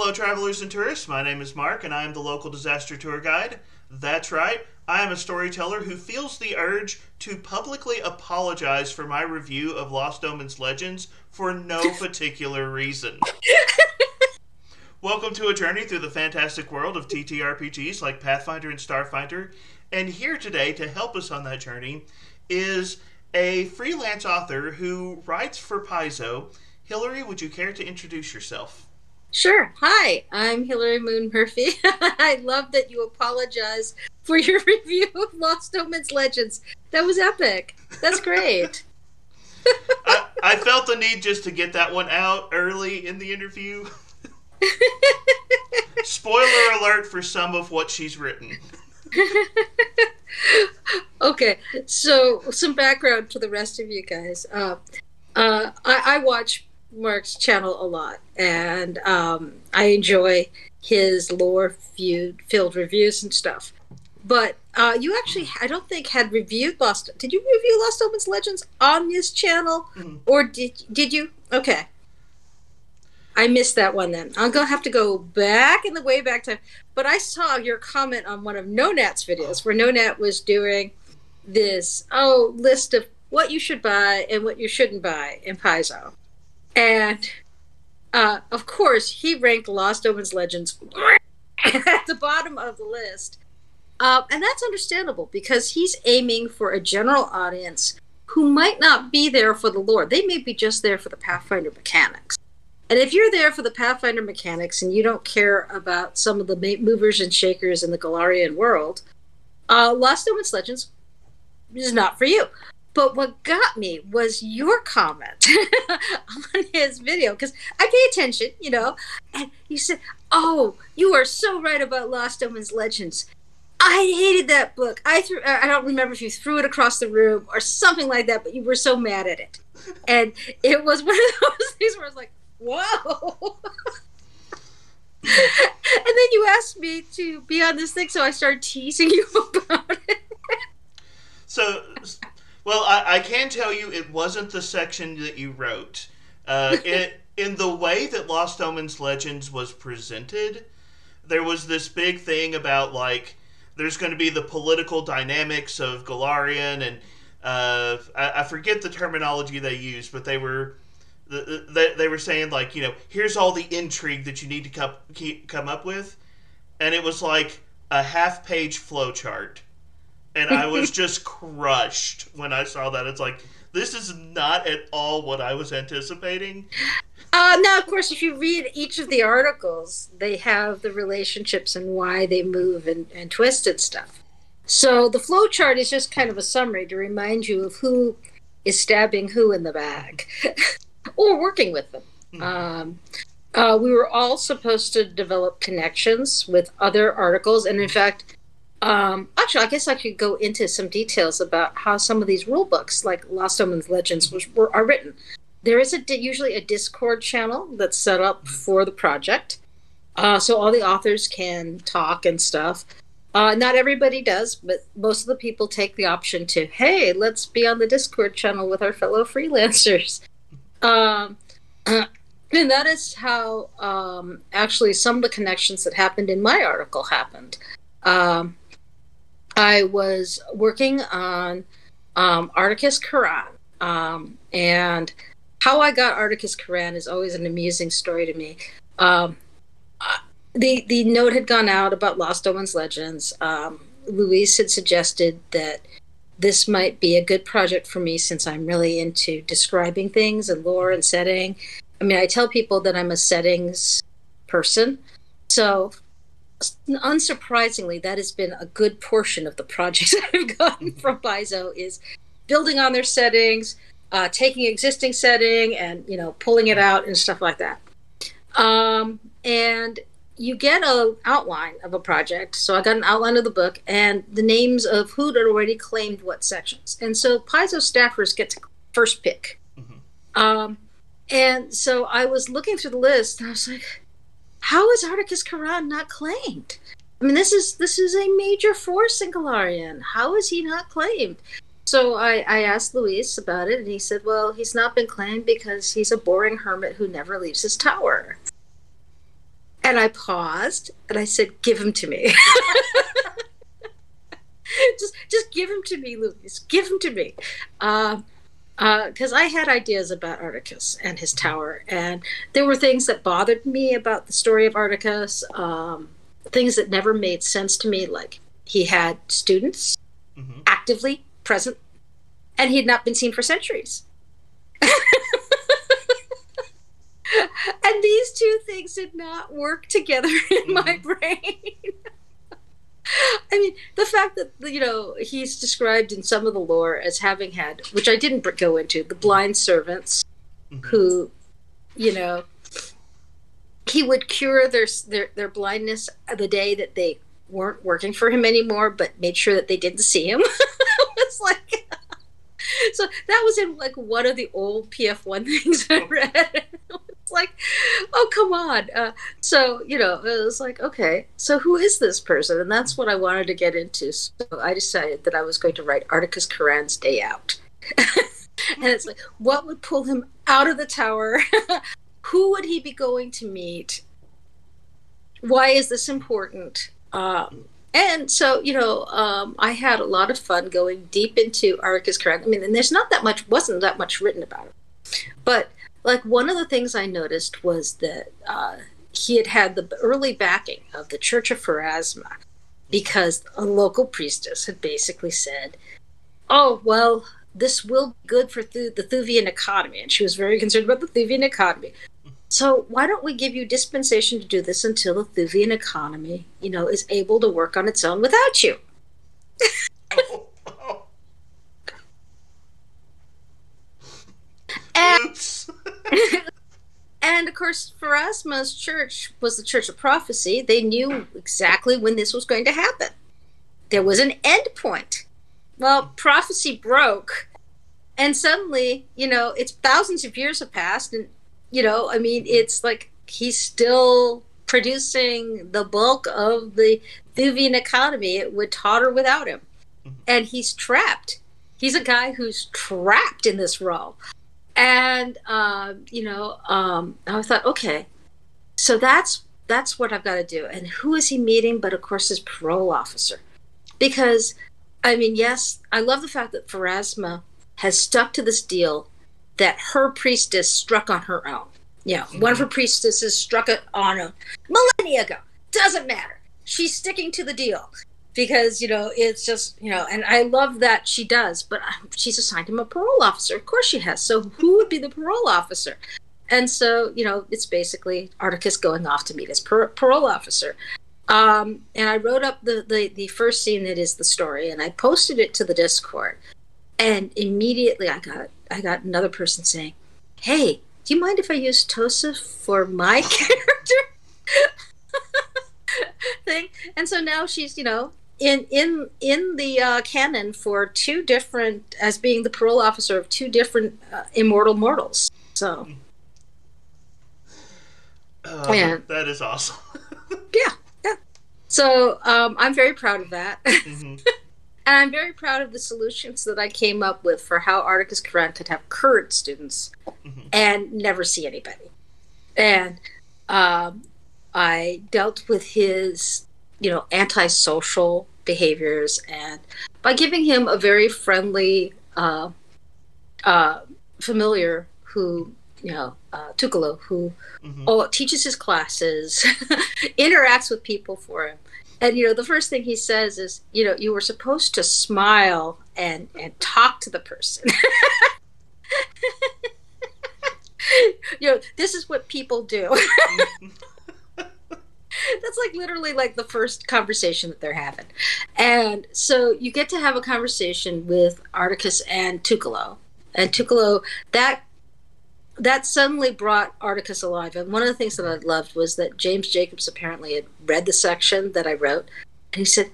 Hello, travelers and tourists. My name is Mark, and I am the local disaster tour guide. That's right, I am a storyteller who feels the urge to publicly apologize for my review of Lost Omens Legends for no particular reason. Welcome to a journey through the fantastic world of TTRPGs like Pathfinder and Starfinder, and here today to help us on that journey is a freelance author who writes for Paizo. Hilary, would you care to introduce yourself? Sure. Hi, I'm Hilary Moon Murphy. I love that you apologize for your review of Lost Omens Legends. That was epic. That's great. I felt the need just to get that one out early in the interview. Spoiler alert for some of what she's written. Okay, so some background for the rest of you guys. I watch Mark's channel a lot, and I enjoy his lore-filled reviews and stuff. But you actually, I don't think, had reviewed Lost. Did you review Lost Omens Legends on this channel, or did you? Okay, I missed that one. Then I'm gonna have to go back in the way back time. But I saw your comment on one of NoNat's videos, where NoNat was doing this list of what you should buy and what you shouldn't buy in Paizo. And, of course, he ranked Lost Omens Legends at the bottom of the list. And that's understandable, because he's aiming for a general audience who might not be there for the lore. They may be just there for the Pathfinder mechanics. And if you're there for the Pathfinder mechanics and you don't care about some of the movers and shakers in the Golarian world, Lost Omens Legends is not for you. But what got me was your comment on his video, because I pay attention, and you said, "Oh, you are so right about Lost Omens Legends. I hated that book. I don't remember if you threw it across the room or something like that, but you were so mad at it." And it was one of those things where I was like, whoa. And then you asked me to be on this thing, so I started teasing you about it. Well, I can tell you it wasn't the section that you wrote. In the way that Lost Omens Legends was presented, there was this big thing about, like, there's going to be the political dynamics of Golarion, and I forget the terminology they used, but they were saying, like, here's all the intrigue that you need to come up with, and it was like a half-page flowchart. And I was just crushed when I saw that. It's like, this is not at all what I was anticipating. Now, of course, if you read each of the articles, they have the relationships and why they move and twist and stuff. So the flowchart is just kind of a summary to remind you of who is stabbing who in the back or working with them. We were all supposed to develop connections with other articles. And in fact, actually, I guess I could go into some details about how some of these rule books, like Lost Omens Legends, are written. There is usually a Discord channel that's set up for the project, so all the authors can talk and stuff. Not everybody does, but most of the people take the option to, hey, let's be on the Discord channel with our fellow freelancers. And that is how actually some of the connections that happened in my article happened. I was working on Articus Quran, and how I got Articus Quran is always an amusing story to me. The note had gone out about Lost Omens Legends. Luis had suggested that this might be a good project for me, since I'm really into describing things and lore and setting. I mean, I tell people that I'm a settings person, so unsurprisingly, that has been a good portion of the projects I've gotten from Paizo, is building on their settings, taking existing setting and, pulling it out and stuff like that. And you get an outline of a project. So I got an outline of the book and the names of who had already claimed what sections. And so Paizo staffers get to first pick. And so I was looking through the list and I was like, how is Articus Quran not claimed? I mean, this is a major force in Golarion. How is he not claimed? So I asked Luis about it, and he said, well, he's not been claimed because he's a boring hermit who never leaves his tower. And I paused and I said, give him to me. just give him to me, Lucas. Give him to me. Because I had ideas about Articus and his tower, and there were things that bothered me about the story of Articus, things that never made sense to me, like he had students actively present, and he had not been seen for centuries. And these two things did not work together in my brain. I mean, the fact that, he's described in some of the lore as having had, which I didn't go into, the blind servants who, he would cure their blindness the day that they weren't working for him anymore, but made sure that they didn't see him. It's like, so that was in like one of the old PF1 things I read. It's like, oh, come on. So, it was like, okay, so who is this person? And that's what I wanted to get into. So I decided that I was going to write Articus Karan's Day Out. And it's like, what would pull him out of the tower? Who would he be going to meet? Why is this important? And so, I had a lot of fun going deep into Articus Karan. I mean, and wasn't that much written about him. But like one of the things I noticed was that he had the early backing of the Church of Pharasma, because a local priestess had basically said, oh, well, this will be good for the Thuvian economy. And she was very concerned about the Thuvian economy. So why don't we give you dispensation to do this until the Thuvian economy, is able to work on its own without you? And of course, Pharasma's church was the Church of Prophecy. They knew exactly when this was going to happen. There was an end point. Well, prophecy broke, and suddenly, it's thousands of years have passed, and it's like he's still producing the bulk of the Thuvian economy. It would totter without him. And he's trapped. He's a guy who's trapped in this role. And, I thought, okay, so that's what I've got to do. And who is he meeting? But, of course, his parole officer. Because, yes, I love the fact that Pharasma has stuck to this deal that her priestess struck on her own. One of her priestesses struck it on a millennia ago. Doesn't matter. She's sticking to the deal because, it's just, and I love that she does, but she's assigned him a parole officer. Of course she has. So who would be the parole officer? And so, it's basically Articus going off to meet his parole officer. And I wrote up the first scene that is the story, and I posted it to the Discord. And immediately I got another person saying, hey, do you mind if I use Tosa for my character thing? And so now she's, in the canon for two different, as being the parole officer of two different immortal mortals. So. That is awesome. Yeah. So I'm very proud of that. Mm-hmm. And I'm very proud of the solutions that I came up with for how Articus Karan could have current students and never see anybody. And I dealt with his, antisocial behaviors, and by giving him a very friendly familiar who, Tukalo, who teaches his classes, interacts with people for him. And, the first thing he says is, you were supposed to smile and talk to the person. This is what people do. That's like literally like the first conversation that they're having. And so you get to have a conversation with Articus and Tukalo. And Tukalo, that suddenly brought Articus alive. And one of the things that I loved was that James Jacobs apparently had read the section that I wrote, and he said,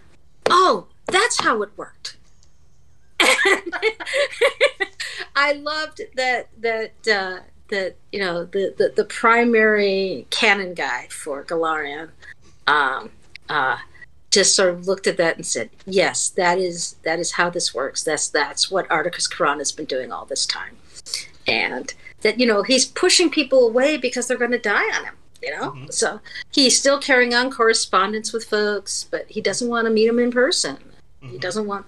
oh, that's how it worked. And I loved that the primary canon guy for Galarian just sort of looked at that and said, yes, that is how this works. That's what Articus Karan has been doing all this time. And that, he's pushing people away because they're going to die on him. Mm-hmm. So he's still carrying on correspondence with folks, but he doesn't want to meet them in person. Mm-hmm. He doesn't want,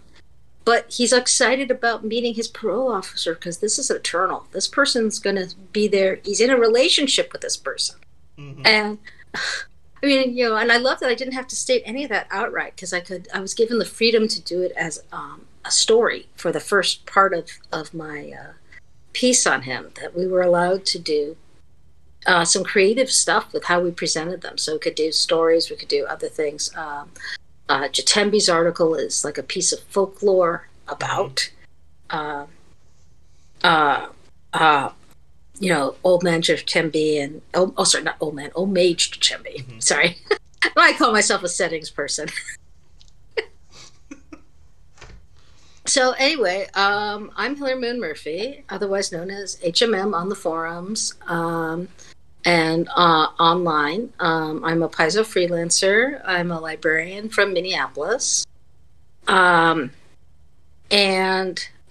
but he's excited about meeting his parole officer because this is eternal. This person's going to be there. He's in a relationship with this person. Mm-hmm. And I mean, and I love that I didn't have to state any of that outright because I was given the freedom to do it as a story for the first part of my piece on him, that we were allowed to do some creative stuff with how we presented them. So we could do stories, we could do other things. Jatembi's article is like a piece of folklore about, old man Jatembi and, sorry, not old man, old mage Jatembi. Mm-hmm. Sorry. I call myself a settings person. So anyway, I'm Hilary Moon Murphy, otherwise known as HMM on the forums and online. I'm a Paizo freelancer. I'm a librarian from Minneapolis. And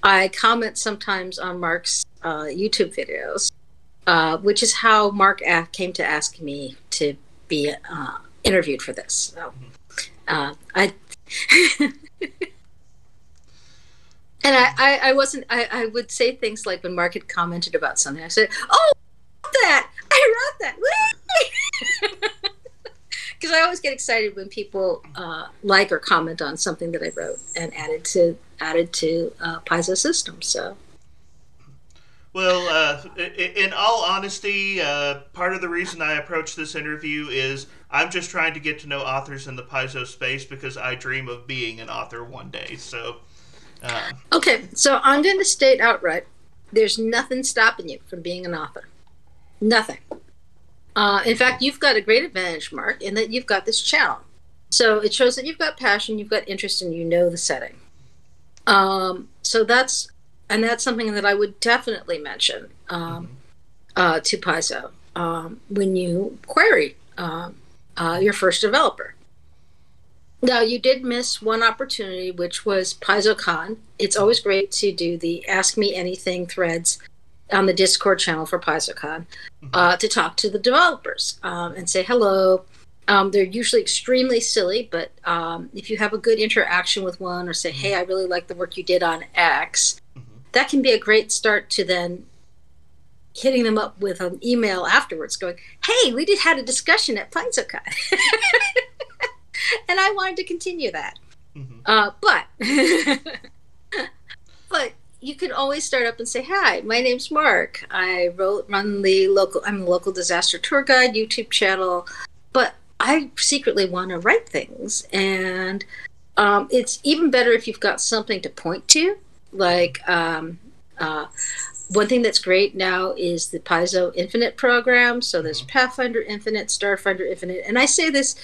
I comment sometimes on Mark's YouTube videos, which is how Mark came to ask me to be interviewed for this. So, I... And I wasn't, I would say things like when Mark had commented about something, I said, oh, I wrote that. Because I always get excited when people like or comment on something that I wrote and added to Paizo systems. So. Well, in all honesty, part of the reason I approached this interview is I'm just trying to get to know authors in the Paizo space because I dream of being an author one day. So. Okay, so I'm going to state outright, there's nothing stopping you from being an author. Nothing. In fact, you've got a great advantage, Mark, in that you've got this channel. So it shows that you've got passion, you've got interest, and you know the setting. So that's something that I would definitely mention to Paizo when you query your first developer. Now, you did miss one opportunity, which was PaizoCon. It's always great to do the Ask Me Anything threads on the Discord channel for PaizoCon to talk to the developers and say hello. They're usually extremely silly, but if you have a good interaction with one or say, hey, I really like the work you did on X, that can be a great start to then hitting them up with an email afterwards going, hey, we had a discussion at PaizoCon. And I wanted to continue that. But you could always start up and say, hi, my name's Mark. I'm the local disaster tour guide YouTube channel, but I secretly want to write things. And it's even better if you've got something to point to. Like one thing that's great now is the Paizo Infinite program. So there's Pathfinder Infinite, Starfinder Infinite. And I say this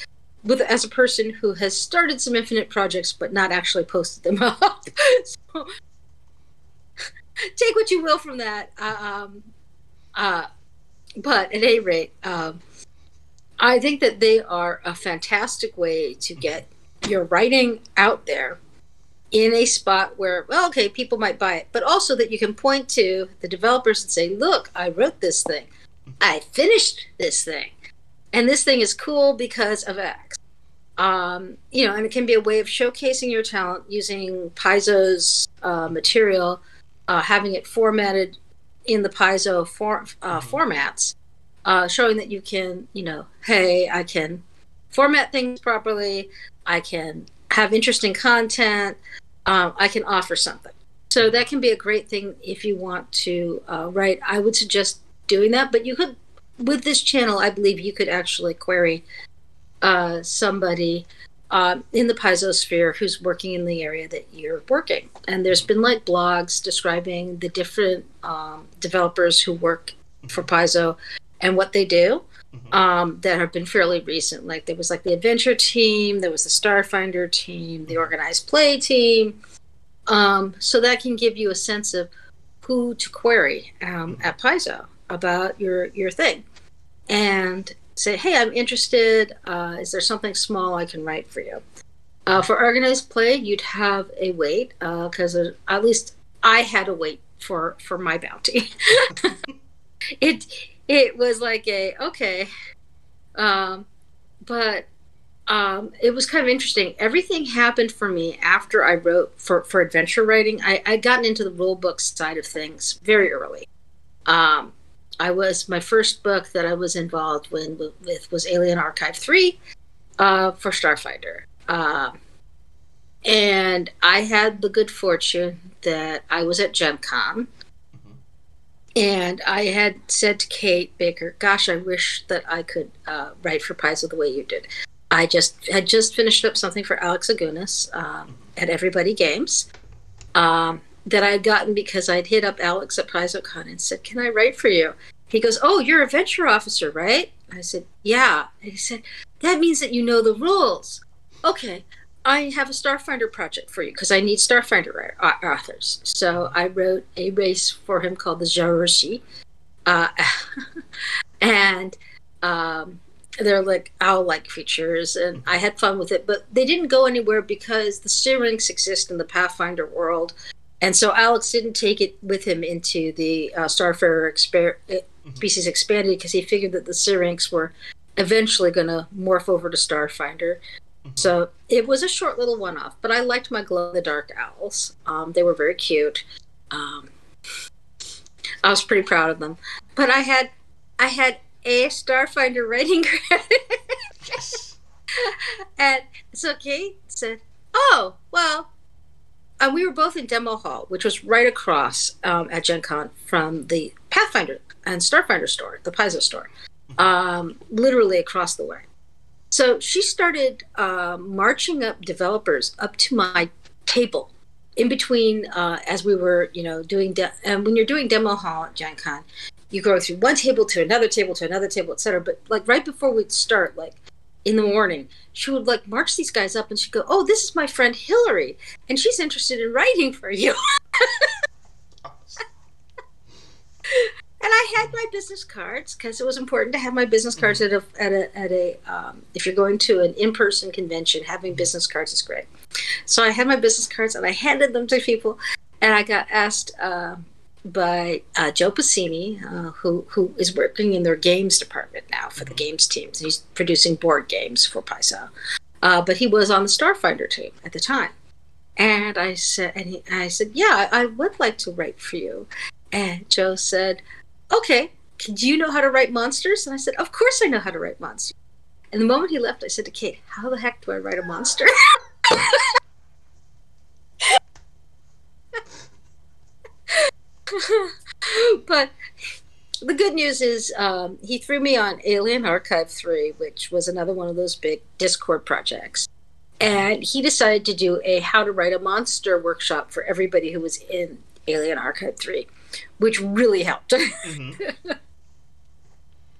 as a person who has started some Infinite projects but not actually posted them up. So, take what you will from that. But at any rate, I think that they are a fantastic way to get your writing out there in a spot where, well, okay, people might buy it, but also that you can point to the developers and say, look, I wrote this thing. I finished this thing. And this thing is cool because of X. And it can be a way of showcasing your talent using Paizo's material, having it formatted in the Paizo formats, showing that you can, hey, I can format things properly, I can have interesting content, I can offer something. So that can be a great thing if you want to write. I would suggest doing that, but you could, with this channel, I believe you could actually query somebody in the Paizo sphere who's working in the area that you're working. And there's been like blogs describing the different developers who work for Paizo and what they do that have been fairly recent. Like there was like the Adventure team, there was the Starfinder team, the Organized Play team. So that can give you a sense of who to query at Paizo about your thing. And say, hey, I'm interested. Is there something small I can write for you? For Organized Play, you'd have a wait, because at least I had a wait for my bounty. It was like okay, Um, but it was kind of interesting. Everything happened for me after I wrote for adventure writing. I'd gotten into the rule book side of things very early. Um, my first book that I was involved with was Alien Archive 3 for Starfinder. And I had the good fortune that I was at Gen Con. And I had said to Kate Baker, gosh, I wish that I could write for Paizo the way you did. I had just finished up something for Alex Agunas at Everybody Games that I had gotten because I'd hit up Alex at PaizoCon and said, can I write for you? He goes, oh, you're a venture officer, right? I said, yeah. And he said, that means that you know the rules. Okay, I have a Starfinder project for you because I need Starfinder authors. So I wrote a race for him called the Jarushi. And they're like owl-like creatures, and I had fun with it, but they didn't go anywhere because the Syrinx exist in the Pathfinder world, and so Alex didn't take it with him into the Starfarer Species Expanded because he figured that the Syrinx were eventually going to morph over to Starfinder. So it was a short little one-off, but I liked my glow-in-the-dark owls. They were very cute. I was pretty proud of them. But I had a Starfinder writing credit. Yes. And so Kate said, oh, well, we were both in Demo Hall, which was right across at Gen Con from the Pathfinder and Starfinder store, the Paizo store, literally across the way. So she started marching up developers up to my table in between as we were, doing, and when you're doing Demo Hall at Gen Con, you go through one table to another table to another table, etc. But like right before we'd start, like in the morning, she would like march these guys up and she'd go, oh, this is my friend Hilary, and she's interested in writing for you. And I had my business cards because it was important to have my business cards at a if you're going to an in-person convention, having business cards is great. So I had my business cards and I handed them to people, and I got asked by Joe Pacini, who is working in their games department now for the games teams. He's producing board games for Paizo, but he was on the Starfinder team at the time. And I said, yeah, I would like to write for you. And Joe said, okay, do you know how to write monsters? And I said, of course I know how to write monsters. And the moment he left, I said to Kate, how the heck do I write a monster? But the good news is he threw me on Alien Archive 3, which was another one of those big Discord projects. And he decided to do a how to write a monster workshop for everybody who was in Alien Archive 3, which really helped. Mm-hmm.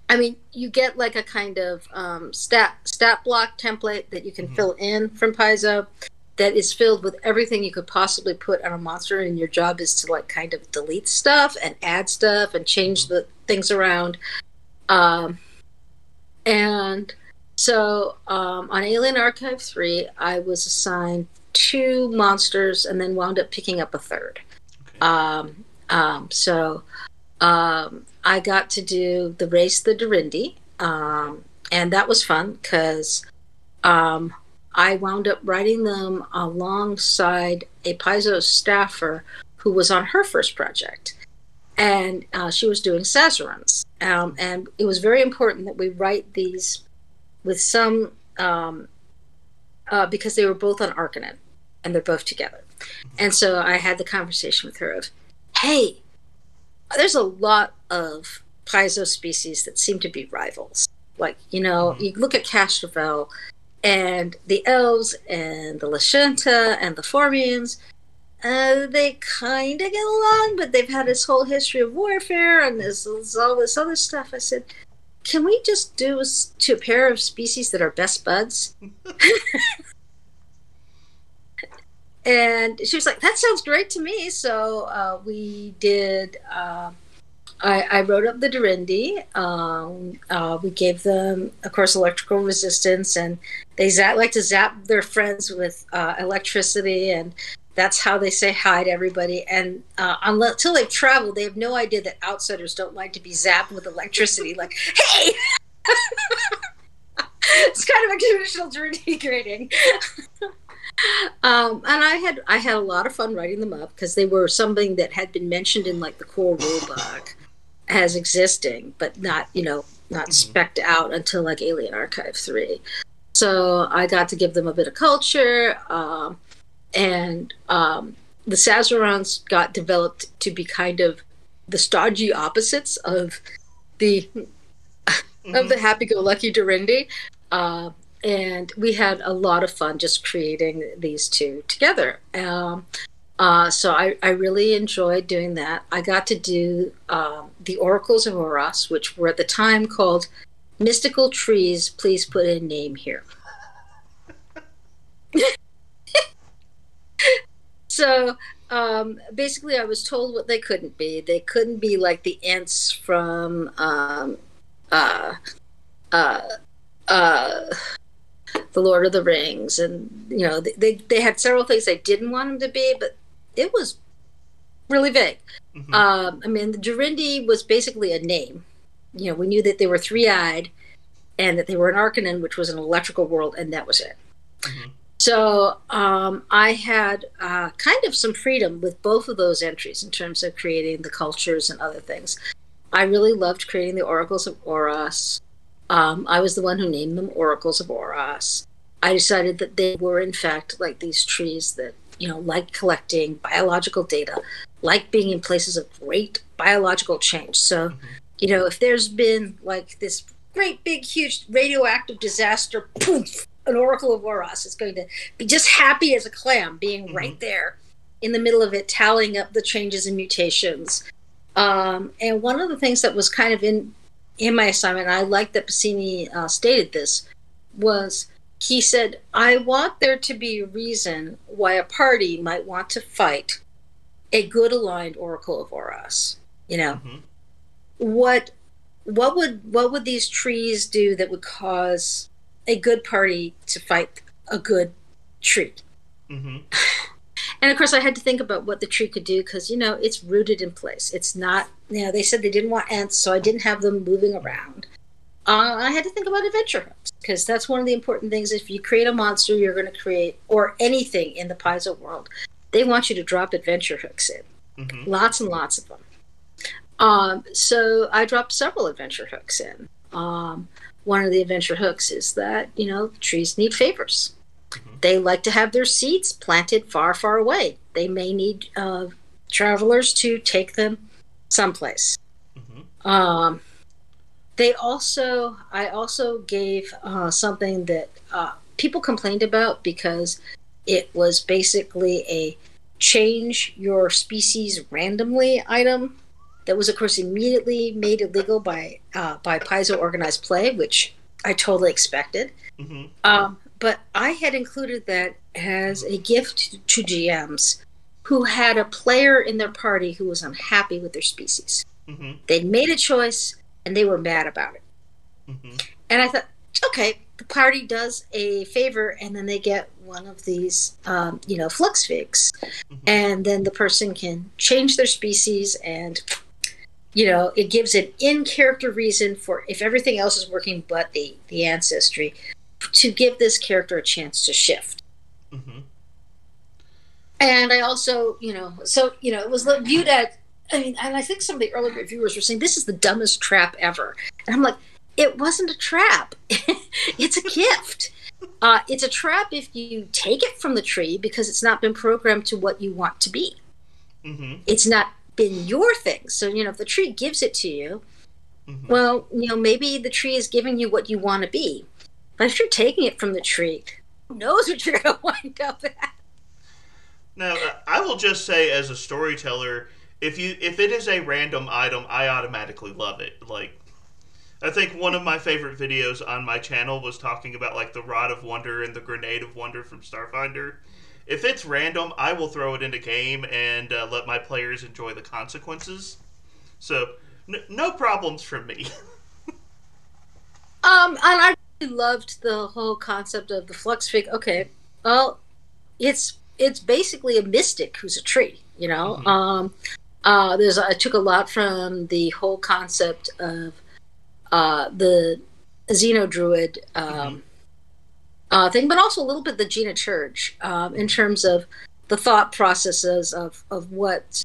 I mean, you get like a kind of stat block template that you can fill in from Paizo that is filled with everything you could possibly put on a monster, and your job is to like kind of delete stuff and add stuff and change the things around. And so on Alien Archive 3, I was assigned 2 monsters and then wound up picking up a third. Okay. So I got to do the race, the Dorindy, and that was fun because I wound up writing them alongside a Paizo staffer who was on her first project, and she was doing Sazeracs. And it was very important that we write these with some, because they were both on Arcanen, and they're both together. And so I had the conversation with her of, hey, there's a lot of Paizo species that seem to be rivals. Like, you look at Castrovel, and the elves and the Lashenta and the Formians, they kind of get along, but they've had this whole history of warfare and there's all this other stuff. I said, can we just do a pair of species that are best buds? And she was like, that sounds great to me. So we did, I wrote up the Dorindy. We gave them, of course, electrical resistance, and they like to zap their friends with electricity, and that's how they say hi to everybody. And until they've traveled, they have no idea that outsiders don't like to be zapped with electricity. Like, hey! It's kind of a traditional journey grading. And I had a lot of fun writing them up because they were something that had been mentioned in like the core rulebook as existing, but not, not specced out until like Alien Archive 3. So I got to give them a bit of culture, and the Sazerons got developed to be kind of the stodgy opposites of the happy-go-lucky Dorindy. And we had a lot of fun just creating these two together. So I really enjoyed doing that. I got to do the Oracles of Oros, which were at the time called Mystical Trees. Please put a name here. So basically, I was told what they couldn't be. They couldn't be like the Ents from The Lord of the Rings, and they had several things they didn't want them to be, but it was really vague. I mean, the Dorindy was basically a name. We knew that they were three-eyed, and that they were an Arcanon, which was an electrical world, and that was it. So I had kind of some freedom with both of those entries in terms of creating the cultures and other things. I really loved creating the Oracles of Oros. I was the one who named them Oracles of Oros. I decided that they were, in fact, like these trees that, like collecting biological data, like being in places of great biological change. So, if there's been like this great, big, huge radioactive disaster, poof, an Oracle of Oros is going to be just happy as a clam, being right there in the middle of it, tallying up the changes and mutations. And one of the things that was kind of in my assignment, and I like that Bassini stated this, was he said, I want there to be a reason why a party might want to fight a good aligned Oracle of Oros. What would these trees do that would cause a good party to fight a good tree? And of course I had to think about what the tree could do, because it's rooted in place. It's not, they said they didn't want Ents, so I didn't have them moving around. I had to think about adventure hooks, because that's one of the important things. If you create a monster, you're going to create, or anything in the Paizo world, they want you to drop adventure hooks in. Lots and lots of them. So I dropped several adventure hooks in. One of the adventure hooks is that, trees need favors. They like to have their seeds planted far, far away. They may need travelers to take them someplace. I also gave something that people complained about, because it was basically a change your species randomly item that was, of course, immediately made illegal by Paizo Organized Play, which I totally expected. But I had included that as a gift to GMs who had a player in their party who was unhappy with their species. They'd made a choice, and they were mad about it. And I thought, okay, the party does a favor, and then they get one of these, flux figs. And then the person can change their species, and it gives an in-character reason for, if everything else is working but the ancestry, to give this character a chance to shift. And I also, it was viewed at, and I think some of the early reviewers were saying, this is the dumbest trap ever. And I'm like, it wasn't a trap. It's a gift. It's a trap if you take it from the tree, because it's not been programmed to what you want to be. It's not been your thing. So, if the tree gives it to you, well, maybe the tree is giving you what you want to be. But if you're taking it from the tree, who knows what you're going to wind up at? Now, I will just say, as a storyteller, if it is a random item, I automatically love it. Like, I think one of my favorite videos on my channel was talking about, like, the Rod of Wonder and the Grenade of Wonder from Starfinder. If it's random, I will throw it in a game and let my players enjoy the consequences. So, no problems from me. And I really loved the whole concept of the flux fig. Okay, well, it's basically a mystic who's a tree, I took a lot from the whole concept of the Xeno-Druid thing, but also a little bit the Gina Church in terms of the thought processes of what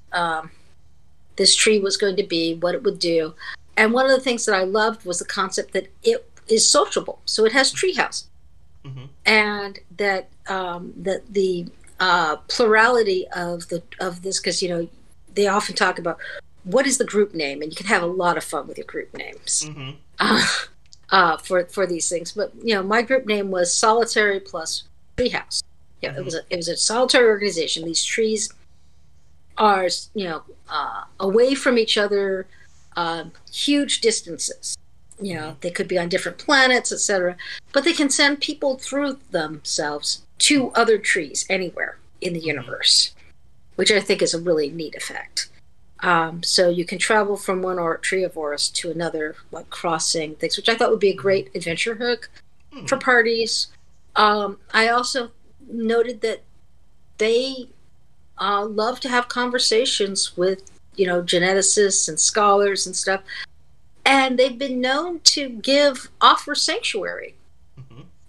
this tree was going to be, what it would do. And one of the things that I loved was the concept that it is sociable. So it has treehouse. And that that the plurality of this, because they often talk about what is the group name, and you can have a lot of fun with your group names for these things. But my group name was Solitary plus Treehouse. It was a solitary organization. These trees are away from each other, huge distances. They could be on different planets, etc. But they can send people through themselves to other trees anywhere in the universe, which I think is a really neat effect. So you can travel from one tree of Oris to another, like crossing things, which I thought would be a great adventure hook for parties. I also noted that they love to have conversations with, geneticists and scholars and stuff. And they've been known to offer sanctuary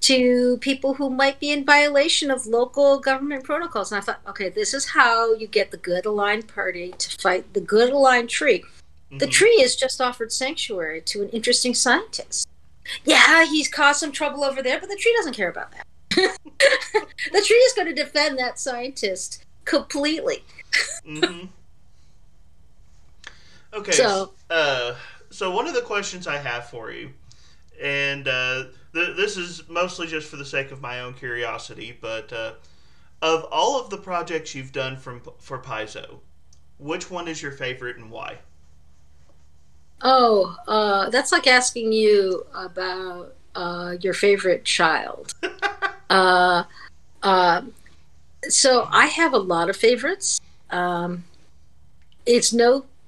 to people who might be in violation of local government protocols. And I thought, okay, this is how you get the good aligned party to fight the good aligned tree. The tree has just offered sanctuary to an interesting scientist. Yeah, he's caused some trouble over there, but the tree doesn't care about that. The tree is going to defend that scientist completely. Okay. So one of the questions I have for you, and this is mostly just for the sake of my own curiosity, but of all of the projects you've done for Paizo, which one is your favorite and why? Oh, that's like asking you about your favorite child. So I have a lot of favorites.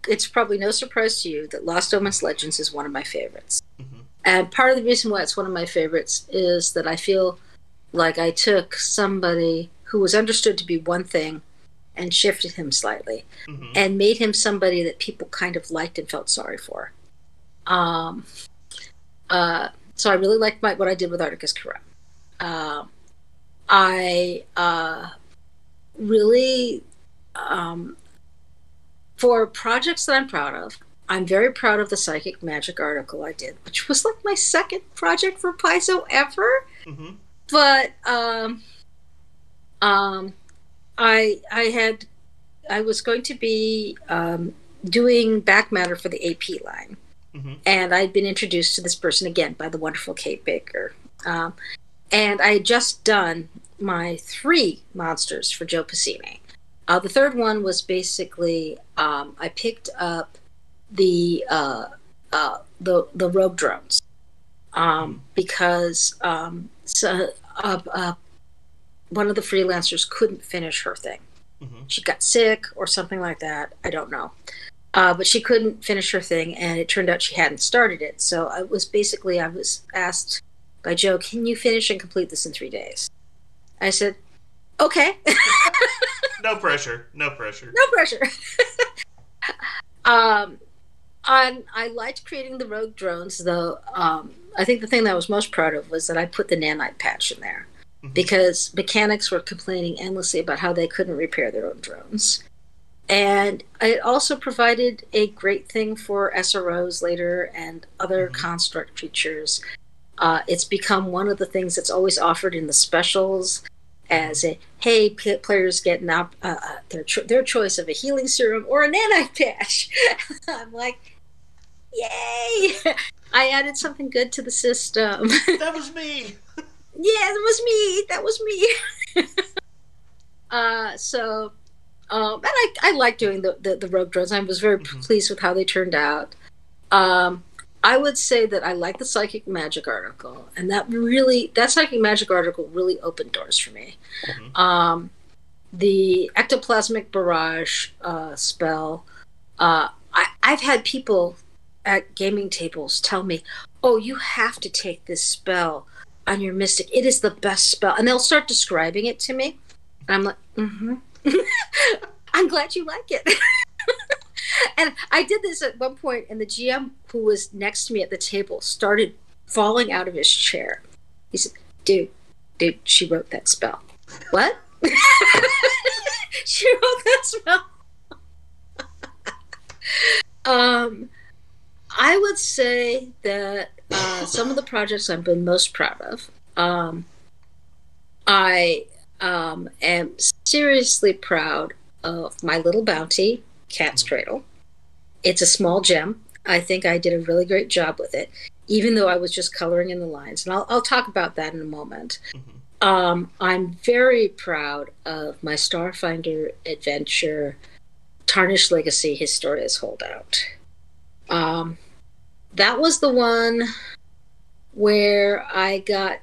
It's probably no surprise to you that Lost Omens Legends is one of my favorites. And part of the reason why it's one of my favorites is that I feel like I took somebody who was understood to be one thing and shifted him slightly and made him somebody that people kind of liked and felt sorry for. So I really liked what I did with Articus Corrupt. I really, for projects that I'm proud of, I'm very proud of the Psychic Magic article I did, which was like my second project for Paizo ever. But I was going to be doing back matter for the AP line, and I'd been introduced to this person again by the wonderful Kate Baker, and I had just done my 3 monsters for Joe Piscini. The third one was basically I picked up the rogue drones because one of the freelancers couldn't finish her thing. She got sick or something like that. I don't know. But she couldn't finish her thing, and it turned out she hadn't started it. So I was asked by Joe, can you finish and complete this in 3 days? I said, okay. No pressure. I liked creating the rogue drones, though. I think the thing that I was most proud of was that I put the nanite patch in there because mechanics were complaining endlessly about how they couldn't repair their own drones. And it also provided a great thing for SROs later and other construct features. It's become one of the things that's always offered in the specials as a, hey, players get their choice of a healing serum or a nanite patch. I'm like, yay! I added something good to the system. That was me. Yeah, that was me. And I like doing the rogue drones. I was very pleased with how they turned out. I would say that I like the Psychic Magic article, and that Psychic Magic article really opened doors for me. The Ectoplasmic Barrage spell, I've had people at gaming tables tell me, oh, you have to take this spell on your Mystic. It is the best spell. And they'll start describing it to me. And I'm like, I'm glad you like it. And I did this at one point, and the GM who was next to me at the table started falling out of his chair. He said, dude, she wrote that spell. What? She wrote that spell. I would say that some of the projects I've been most proud of, I am seriously proud of My Little Bounty, Cat's Cradle. It's a small gem. I think I did a really great job with it, even though I was just coloring in the lines. And I'll talk about that in a moment. I'm very proud of my Starfinder adventure, Tarnished Legacy, Historia's Holdout. That was the one where I got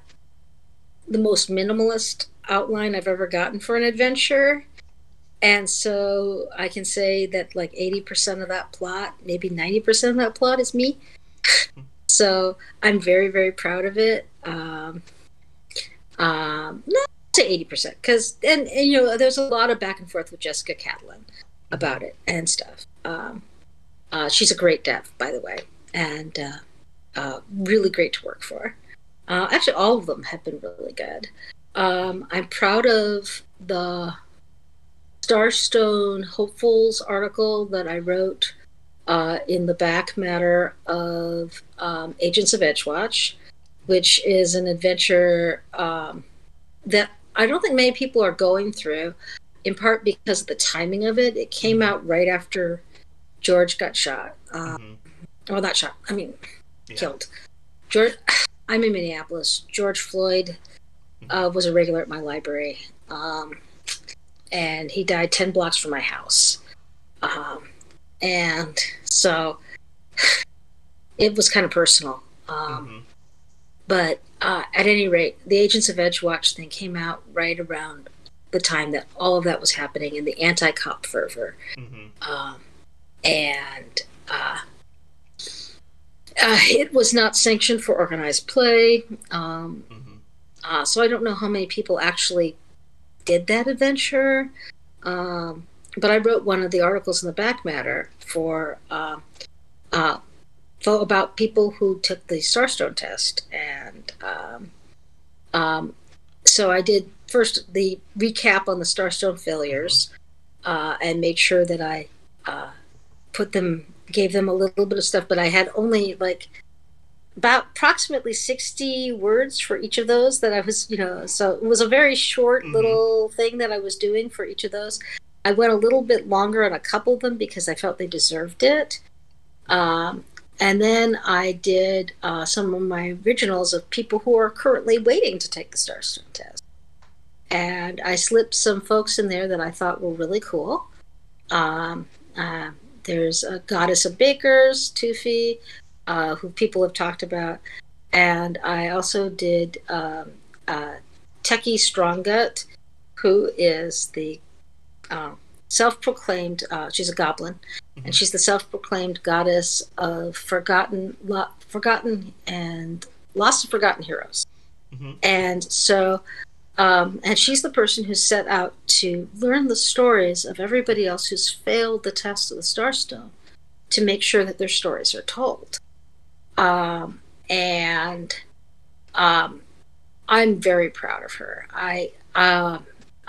the most minimalist outline I've ever gotten for an adventure. And so I can say that like 80% of that plot, maybe 90% of that plot is me. So I'm very, very proud of it. Not to 80%, because and you know, there's a lot of back and forth with Jessica Catlin about it and stuff. She's a great dev, by the way, and really great to work for. Actually, all of them have been really good. I'm proud of the Starstone Hopefuls article that I wrote in the back matter of Agents of Edgewatch, which is an adventure that I don't think many people are going through, in part because of the timing of it. It came out right after George got shot. Well, not shot, I mean, killed. George. I'm in Minneapolis. George Floyd was a regular at my library. And he died 10 blocks from my house. And so it was kind of personal. But at any rate, the Agents of Edgewatch thing came out right around the time that all of that was happening in the anti-cop fervor. It was not sanctioned for organized play. So I don't know how many people actually did that adventure. But I wrote one of the articles in the back matter for about people who took the Starstone test. And so I did first the recap on the Starstone failures and made sure that I gave them a little bit of stuff, but I had only like about approximately 60 words for each of those that I was, so it was a very short little thing that I was doing for each of those. I went a little bit longer on a couple of them because I felt they deserved it. And then I did some of my originals of people who are currently waiting to take the Starstone test. And I slipped some folks in there that I thought were really cool. There's a Goddess of Bakers, Tufi, who people have talked about. And I also did Techie Stronggut, who is the self-proclaimed, she's a goblin, and she's the self-proclaimed goddess of forgotten and lost and forgotten heroes. And so, and she's the person who set out to learn the stories of everybody else who's failed the test of the Starstone to make sure that their stories are told. And I'm very proud of her.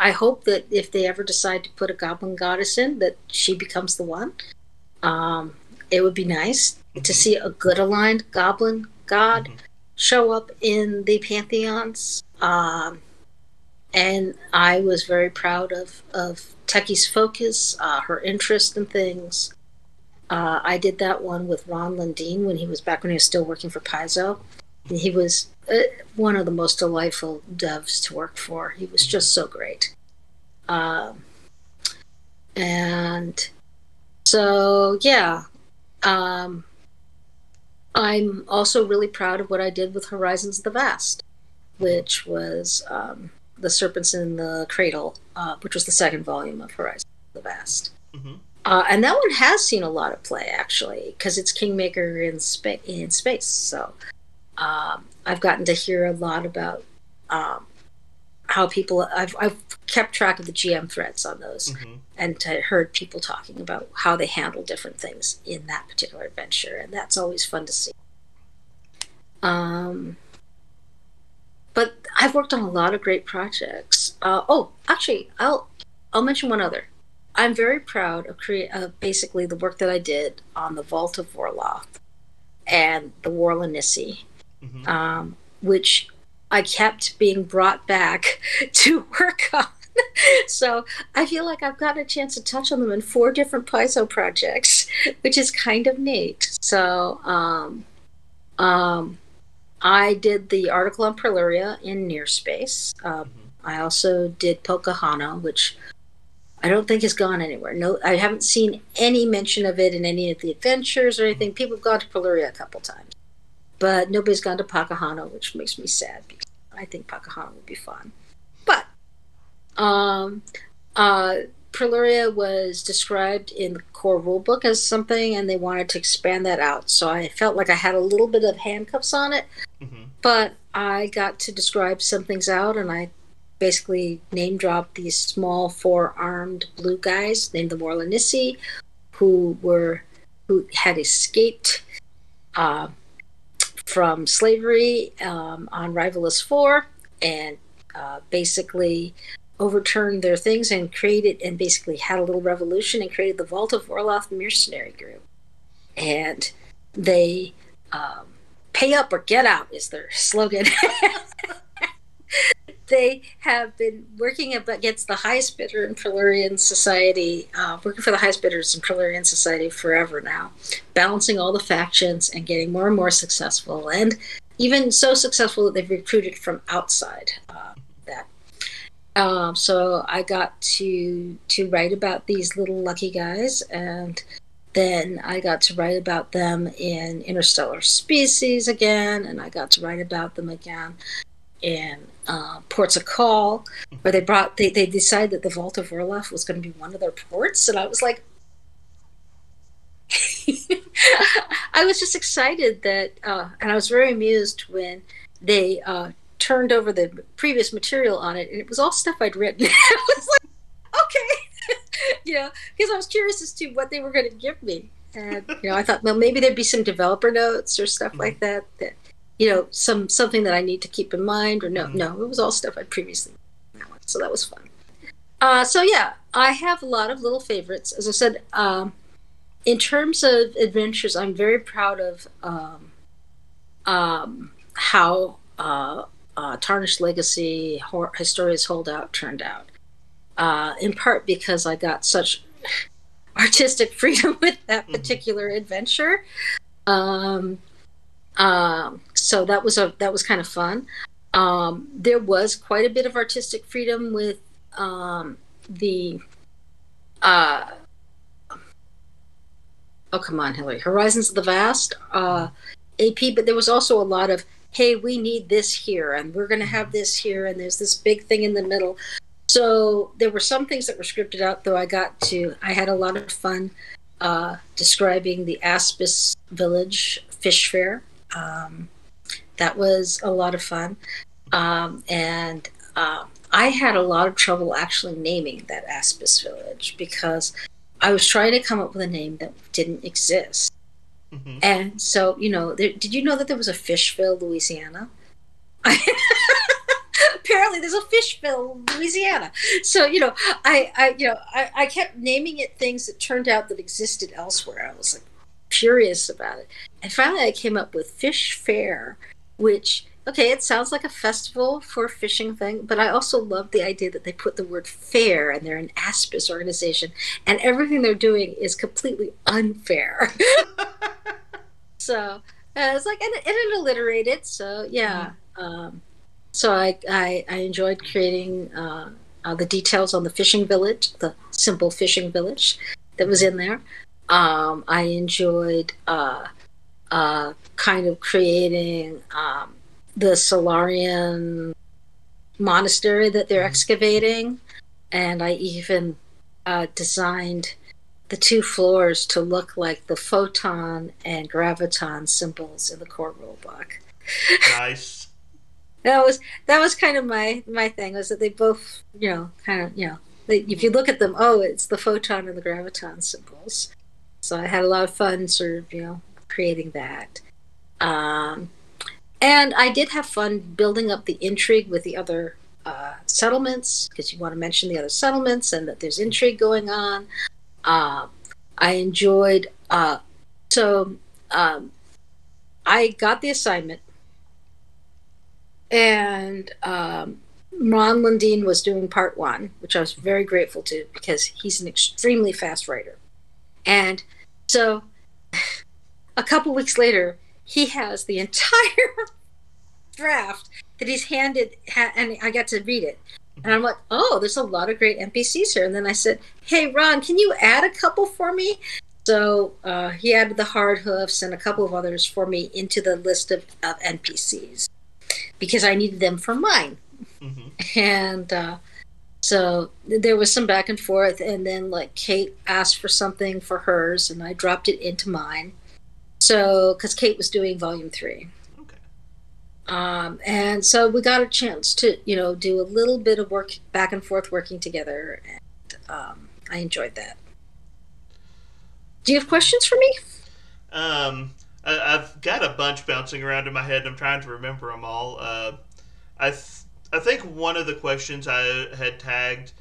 I hope that if they ever decide to put a goblin goddess in, that she becomes the one. It would be nice to see a good aligned goblin god show up in the pantheons. And I was very proud of Techie's focus, her interest in things. I did that one with Ron Lundeen when he was still working for Paizo. And he was one of the most delightful devs to work for. He was just so great. And so, yeah. I'm also really proud of what I did with Horizons of the Vast, which was The Serpents in the Cradle, which was the second volume of Horizons of the Vast. And that one has seen a lot of play, actually, because it's Kingmaker in space. So I've gotten to hear a lot about how people... I've kept track of the GM threads on those, and heard people talking about how they handle different things in that particular adventure, and that's always fun to see. Um, but I've worked on a lot of great projects. Actually, I'll mention one other. I'm very proud of basically the work that I did on the Vault of Vorloth and the Warlanissi, which I kept being brought back to work on. So I feel like I've gotten a chance to touch on them in 4 different Paizo projects, which is kind of neat. So I did the article on Perluria in Near Space. I also did Pocahontas, which I don't think has gone anywhere. No, I haven't seen any mention of it in any of the adventures or anything. People have gone to Perluria a couple times, but nobody's gone to Pocahontas, which makes me sad because I think Pocahontas would be fun. But Perluria was described in the core rulebook as something, and they wanted to expand that out. So I felt like I had a little bit of handcuffs on it, but I got to describe some things out, and I basically name dropped these small 4-armed blue guys named the Warlanissi, who had escaped from slavery on Rivalus 4, and basically overturned their things and basically had a little revolution and created the Vault of Vorloth mercenary group. And they pay up or get out is their slogan. They have been working against the highest bidder in Prelurian society, working for the highest bidders in Prelurian society forever now, balancing all the factions and getting more and more successful, and even so successful that they've recruited from outside that. So I got to write about these little lucky guys, and then I got to write about them in Interstellar Species again, and I got to write about them again in Ports of Call, where they decided that the Vault of Vorloth was going to be one of their ports, and I was like, I was just excited that, and I was very amused when they turned over the previous material on it, and it was all stuff I'd written. I was like, okay, because I was curious as to what they were going to give me, and I thought, well, maybe there'd be some developer notes or stuff like that something that I need to keep in mind, or no, it was all stuff I'd previously written. So that was fun. So yeah, I have a lot of little favorites. As I said, in terms of adventures, I'm very proud of how Tarnished Legacy Historia's Holdout turned out. In part because I got such artistic freedom with that particular adventure. So that was kind of fun. There was quite a bit of artistic freedom with the come on, Hilary, Horizons of the Vast AP, but there was also a lot of, hey, we need this here, and we're going to have this here, and there's this big thing in the middle. So there were some things that were scripted out, though I had a lot of fun describing the Aspis Village Fish Fair. That was a lot of fun. And I had a lot of trouble actually naming that Aspis Village because I was trying to come up with a name that didn't exist. And so, did you know that there was a Fishville, Louisiana? Apparently there's a Fishville, Louisiana. So, I kept naming it things that turned out that existed elsewhere. I was like furious about it. And finally I came up with Fish Fair, which, okay, it sounds like a festival for a fishing thing, but I also love the idea that they put the word fair and they're an Aspis organization and everything they're doing is completely unfair. So it's like, and it alliterated. So yeah. So I enjoyed creating the details on the fishing village, the simple fishing village that was in there. I enjoyed kind of creating the Solarian monastery that they're excavating, and I even designed the 2 floors to look like the photon and graviton symbols in the core rulebook. Nice. That was kind of my thing, was that they both, if you look at them, it's the photon and the graviton symbols. So I had a lot of fun sort of, creating that. And I did have fun building up the intrigue with the other settlements, because you want to mention the other settlements and that there's intrigue going on. I enjoyed, so I got the assignment, and Ron Lundeen was doing part one, which I was very grateful to, because he's an extremely fast writer. And so a couple weeks later, he has the entire draft that he's handed, and I got to read it. And I'm like, oh, there's a lot of great NPCs here. And then I said, hey, Ron, can you add a couple for me? So he added the Hard Hoofs and a couple of others for me into the list of NPCs, because I needed them for mine. Mm-hmm. And so there was some back and forth. And then, like, Kate asked for something for hers, and I dropped it into mine. So, because Kate was doing volume 3. And so we got a chance to, do a little bit of work back and forth working together, and I enjoyed that. Do you have questions for me? I've got a bunch bouncing around in my head, and I'm trying to remember them all. I think one of the questions I had tagged,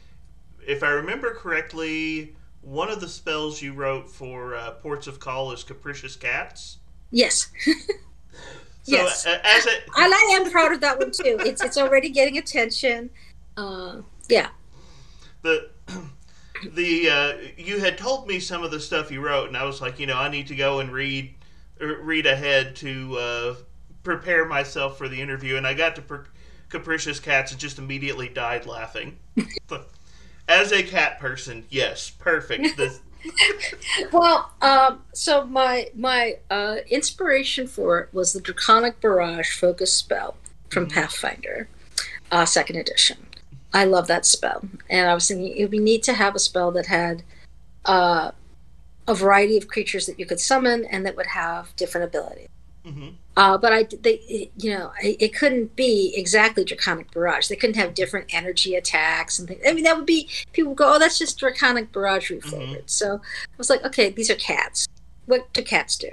if I remember correctly, one of the spells you wrote for Ports of Call is Capricious Cats. Yes. So, yes, and I am proud of that one too. It's already getting attention. Yeah. You had told me some of the stuff you wrote, and I was like, I need to go and read ahead to prepare myself for the interview. And I got to Capricious Cats and just immediately died laughing. As a cat person, yes, perfect. Well, so my inspiration for it was the Draconic Barrage focus spell from Pathfinder, 2nd edition. I love that spell, and I was thinking it would be neat to have a spell that had a variety of creatures that you could summon and that would have different abilities. Mm-hmm. But it couldn't be exactly Draconic Barrage. They couldn't have different energy attacks and things. I mean, that would be, people would go, oh, that's just Draconic Barrage reflavored. Mm-hmm. So I was like, okay, these are cats. What do cats do?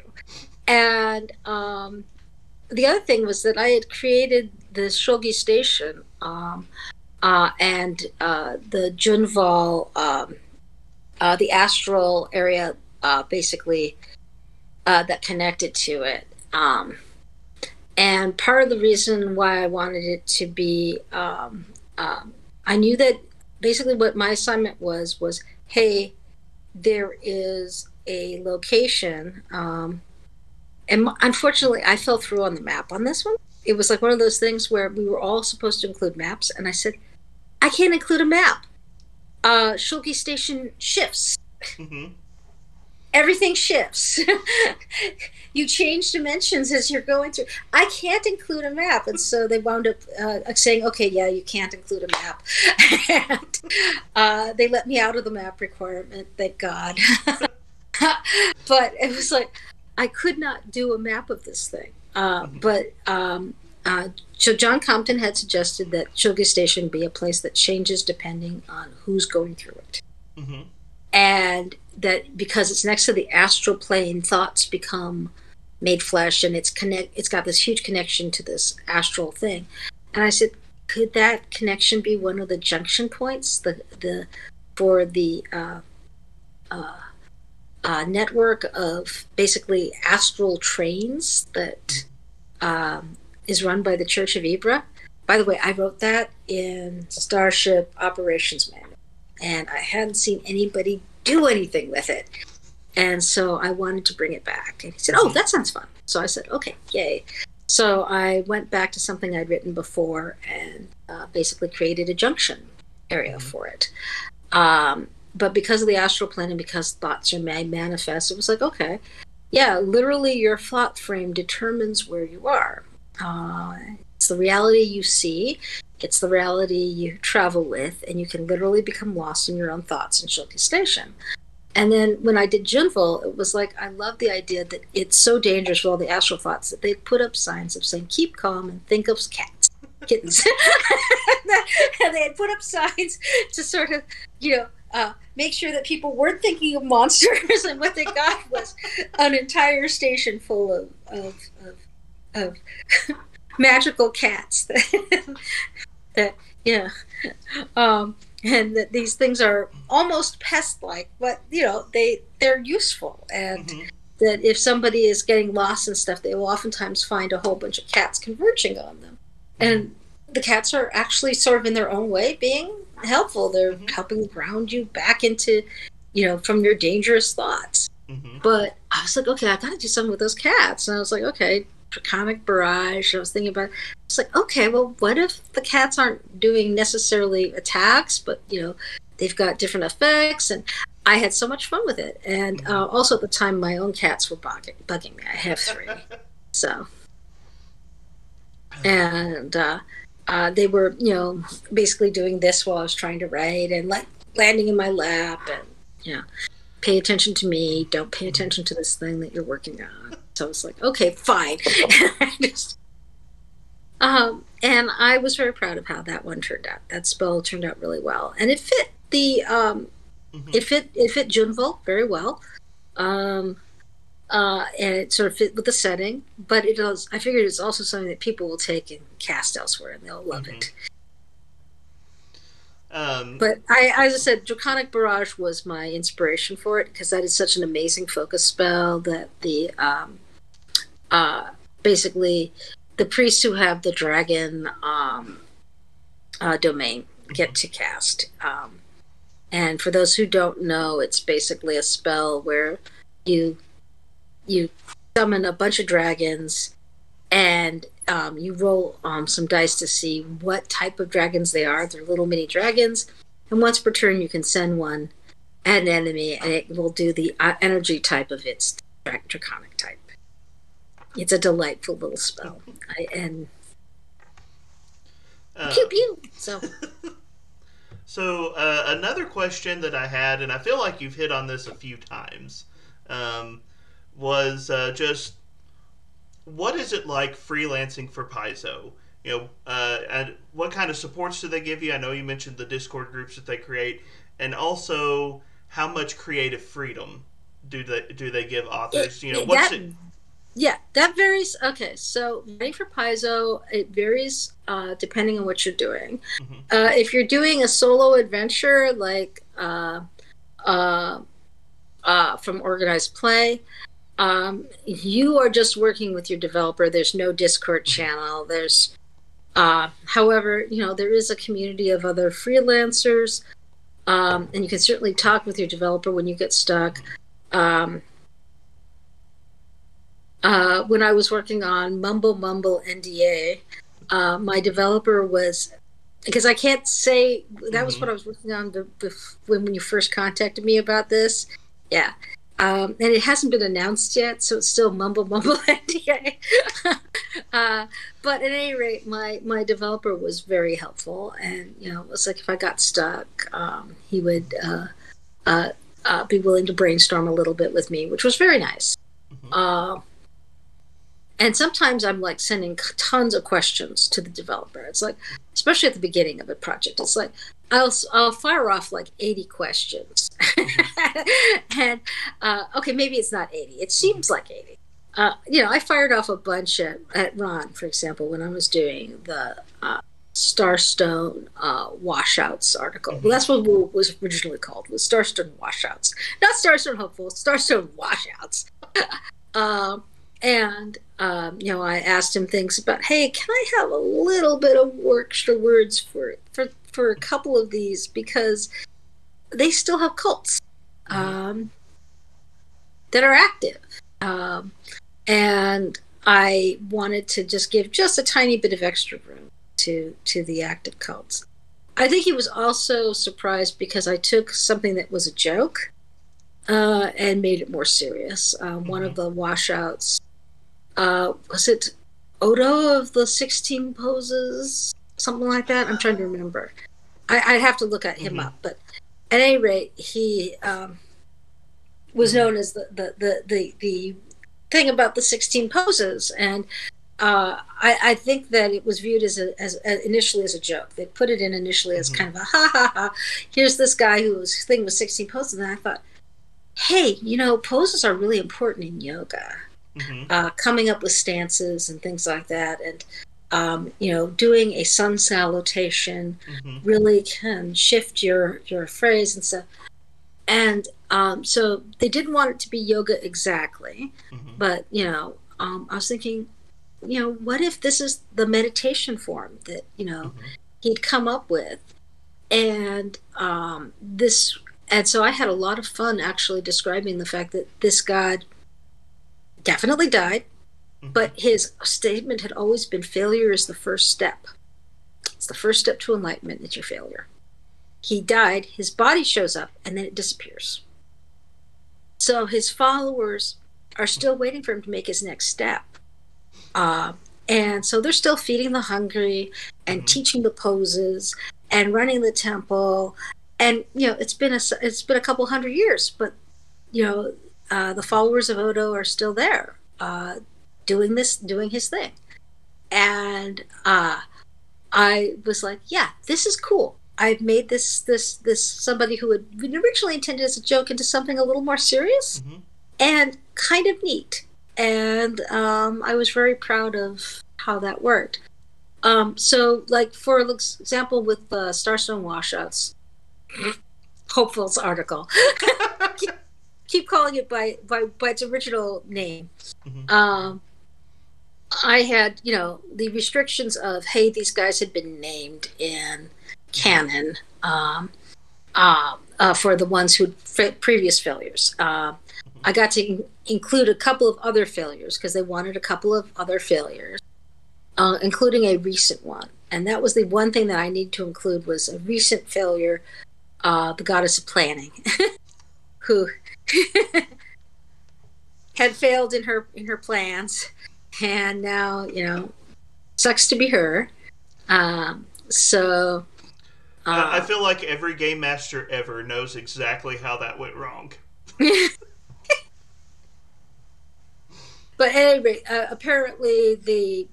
And the other thing was that I had created the Shulgi Station and the Junval, the astral area, basically, that connected to it. And part of the reason why I wanted it to be, I knew that basically what my assignment was, hey, there is a location, and unfortunately I fell through on the map on this one. It was like one of those things where we were all supposed to include maps, and I said, I can't include a map. Shulgi Station shifts. Mm-hmm. Everything shifts. You change dimensions as you're going through. I can't include a map. And so they wound up saying, okay, yeah, you can't include a map. And they let me out of the map requirement, thank God. But it was like, I could not do a map of this thing. So John Compton had suggested that Shulgi Station be a place that changes depending on who's going through it. Mm-hmm. And that because it's next to the astral plane, thoughts become made flesh, and it's got this huge connection to this astral thing. And I said, could that connection be one of the junction points for the network of basically astral trains that is run by the Church of Ibra? By the way, I wrote that in Starship Operations Manual, and I hadn't seen anybody do anything with it. And so I wanted to bring it back. And he said, oh, that sounds fun. So I said, okay, yay. So I went back to something I'd written before and basically created a junction area for it. But because of the astral plane and because thoughts are manifest, it was like, okay, yeah, literally your thought frame determines where you are. It's the reality you see. It's the reality you travel with, and you can literally become lost in your own thoughts in Shulgi Station. And then when I did Junval, it was like, I love the idea that it's so dangerous with all the astral thoughts that they put up signs of saying, keep calm and think of kittens. And they had put up signs to sort of, make sure that people weren't thinking of monsters, and what they got was an entire station full of magical cats that yeah. And that these things are almost pest-like, but they're useful, and Mm-hmm. that if somebody is getting lost and stuff, they will oftentimes find a whole bunch of cats converging on them, Mm-hmm. and the cats are actually sort of in their own way being helpful. They're Mm-hmm. helping ground you back into, from your dangerous thoughts. Mm-hmm. But I was like, okay, I got to do something with those cats, and I was like, okay, draconic barrage. I was thinking about. It's like, okay, well, what if the cats aren't doing necessarily attacks, but they've got different effects, and I had so much fun with it. And also at the time, my own cats were bugging me. I have 3, so and they were, basically doing this while I was trying to write, and like landing in my lap, and pay attention to me. Don't pay attention to this thing that you're working on. So I was like, okay, fine. And I was very proud of how that one turned out. That spell turned out really well, and it fit the it fit Junville very well, and it sort of fit with the setting. But it does. I figured it's also something that people will take and cast elsewhere, and they'll love it. But as I said, Draconic Barrage was my inspiration for it, because that is such an amazing focus spell that the basically the priests who have the dragon domain get to cast. And for those who don't know, it's basically a spell where you summon a bunch of dragons, and you roll some dice to see what type of dragons they are. They're little mini dragons, and once per turn you can send one at an enemy, and it will do the energy type of its draconic type. It's a delightful little spell, and pew pew. So another question that I had, and I feel like you've hit on this a few times, was just, what is it like freelancing for Paizo? And what kind of supports do they give you? I know you mentioned the Discord groups that they create, and also how much creative freedom do they give authors? Yeah, that varies. Okay, so writing for Paizo, it varies depending on what you're doing. Mm-hmm. If you're doing a solo adventure, like from Organized Play, you are just working with your developer. There's no Discord channel. There's, however, there is a community of other freelancers, and you can certainly talk with your developer when you get stuck. When I was working on Mumble NDA, my developer was, because I can't say, that was what I was working on when you first contacted me about this. Yeah. And it hasn't been announced yet, so it's still Mumble NDA. But at any rate, my developer was very helpful, and it was like if I got stuck, he would be willing to brainstorm a little bit with me, which was very nice. Mm-hmm. And sometimes I'm like sending tons of questions to the developer. It's like, especially at the beginning of a project, it's like I'll fire off like 80 questions. And okay, maybe it's not 80. It seems like 80. I fired off a bunch at Ron, for example, when I was doing the Starstone Washouts article. Well, that's what it was originally called, was Starstone Washouts. Not Starstone Hopefuls, Starstone Washouts. And I asked him things about, hey, can I have a little bit of extra words for a couple of these, because they still have cults that are active, and I wanted to just give just a tiny bit of extra room to the active cults. I think he was also surprised because I took something that was a joke and made it more serious. One of the washouts, was it Odo of the 16 Poses? Something like that? I'm trying to remember. I'd have to look at him up. But at any rate, he was known as the thing about the 16 poses. And I think that it was viewed as initially as a joke. They put it in initially as kind of a ha. Here's this guy whose thing was 16 poses. And I thought, hey, poses are really important in yoga. Coming up with stances and things like that. And doing a sun salutation really can shift your phrase and stuff. And so they didn't want it to be yoga exactly, but I was thinking, what if this is the meditation form that he'd come up with, and and so I had a lot of fun actually describing the fact that this god definitely died, but his statement had always been failure is the first step. It's the first step to enlightenment, it's your failure. He died, his body shows up, and then it disappears. So his followers are still waiting for him to make his next step. And so they're still feeding the hungry and teaching the poses and running the temple. And, it's been a couple hundred years, but, the followers of Odo are still there, doing his thing. And I was like, yeah, this is cool. I've made this somebody who had been originally intended as a joke into something a little more serious and kind of neat. And I was very proud of how that worked. So, like, for example, with Starstone Washouts, Hopeful's article, keep calling it by its original name. I had, the restrictions of, hey, these guys had been named in canon for the ones who previous failures. I got to include a couple of other failures because they wanted a couple of other failures, including a recent one. And that was the one thing that I needed to include was a recent failure, the goddess of planning, who had failed in her plans, and now sucks to be her. So I feel like every game master ever knows exactly how that went wrong. But at any rate, apparently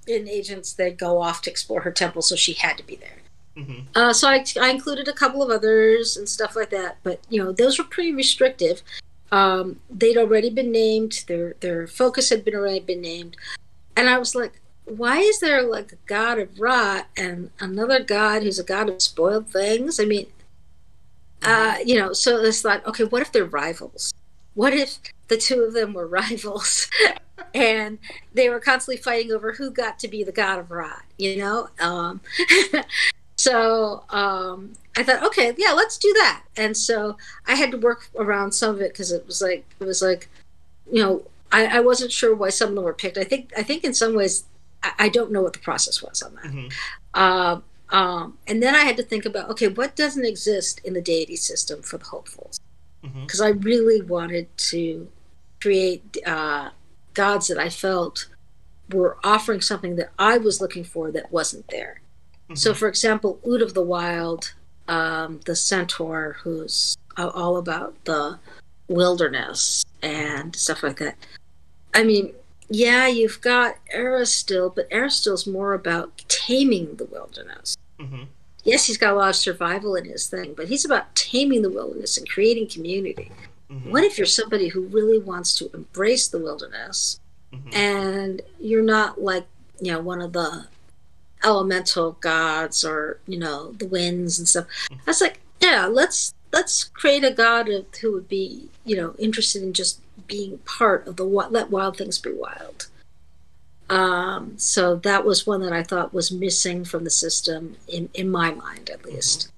in agents, they go off to explore her temple, so she had to be there. So I included a couple of others and stuff like that, but those were pretty restrictive. They'd already been named, their focus had already been named, and I was like, why is there like a god of rot and another god who's a god of spoiled things? I mean, so it's like, okay, what if they're rivals? What if the two of them were rivals and they were constantly fighting over who got to be the god of rot, So I thought, okay, yeah, let's do that. And so I had to work around some of it because it was like, I wasn't sure why some of them were picked. I think in some ways, I don't know what the process was on that. And then I had to think about, okay, what doesn't exist in the deity system for the hopefuls? Because I really wanted to create gods that I felt were offering something that I was looking for that wasn't there. So, for example, Ood of the Wild, the centaur who's all about the wilderness and stuff like that. I mean, yeah, you've got Aristil, but Aristil's more about taming the wilderness. Yes, he's got a lot of survival in his thing, but he's about taming the wilderness and creating community. What if you're somebody who really wants to embrace the wilderness and you're not like, one of the elemental gods or the winds and stuff? I was like, yeah, let's create a god who would be interested in just being part of the let wild things be wild. So that was one that I thought was missing from the system in my mind, at least.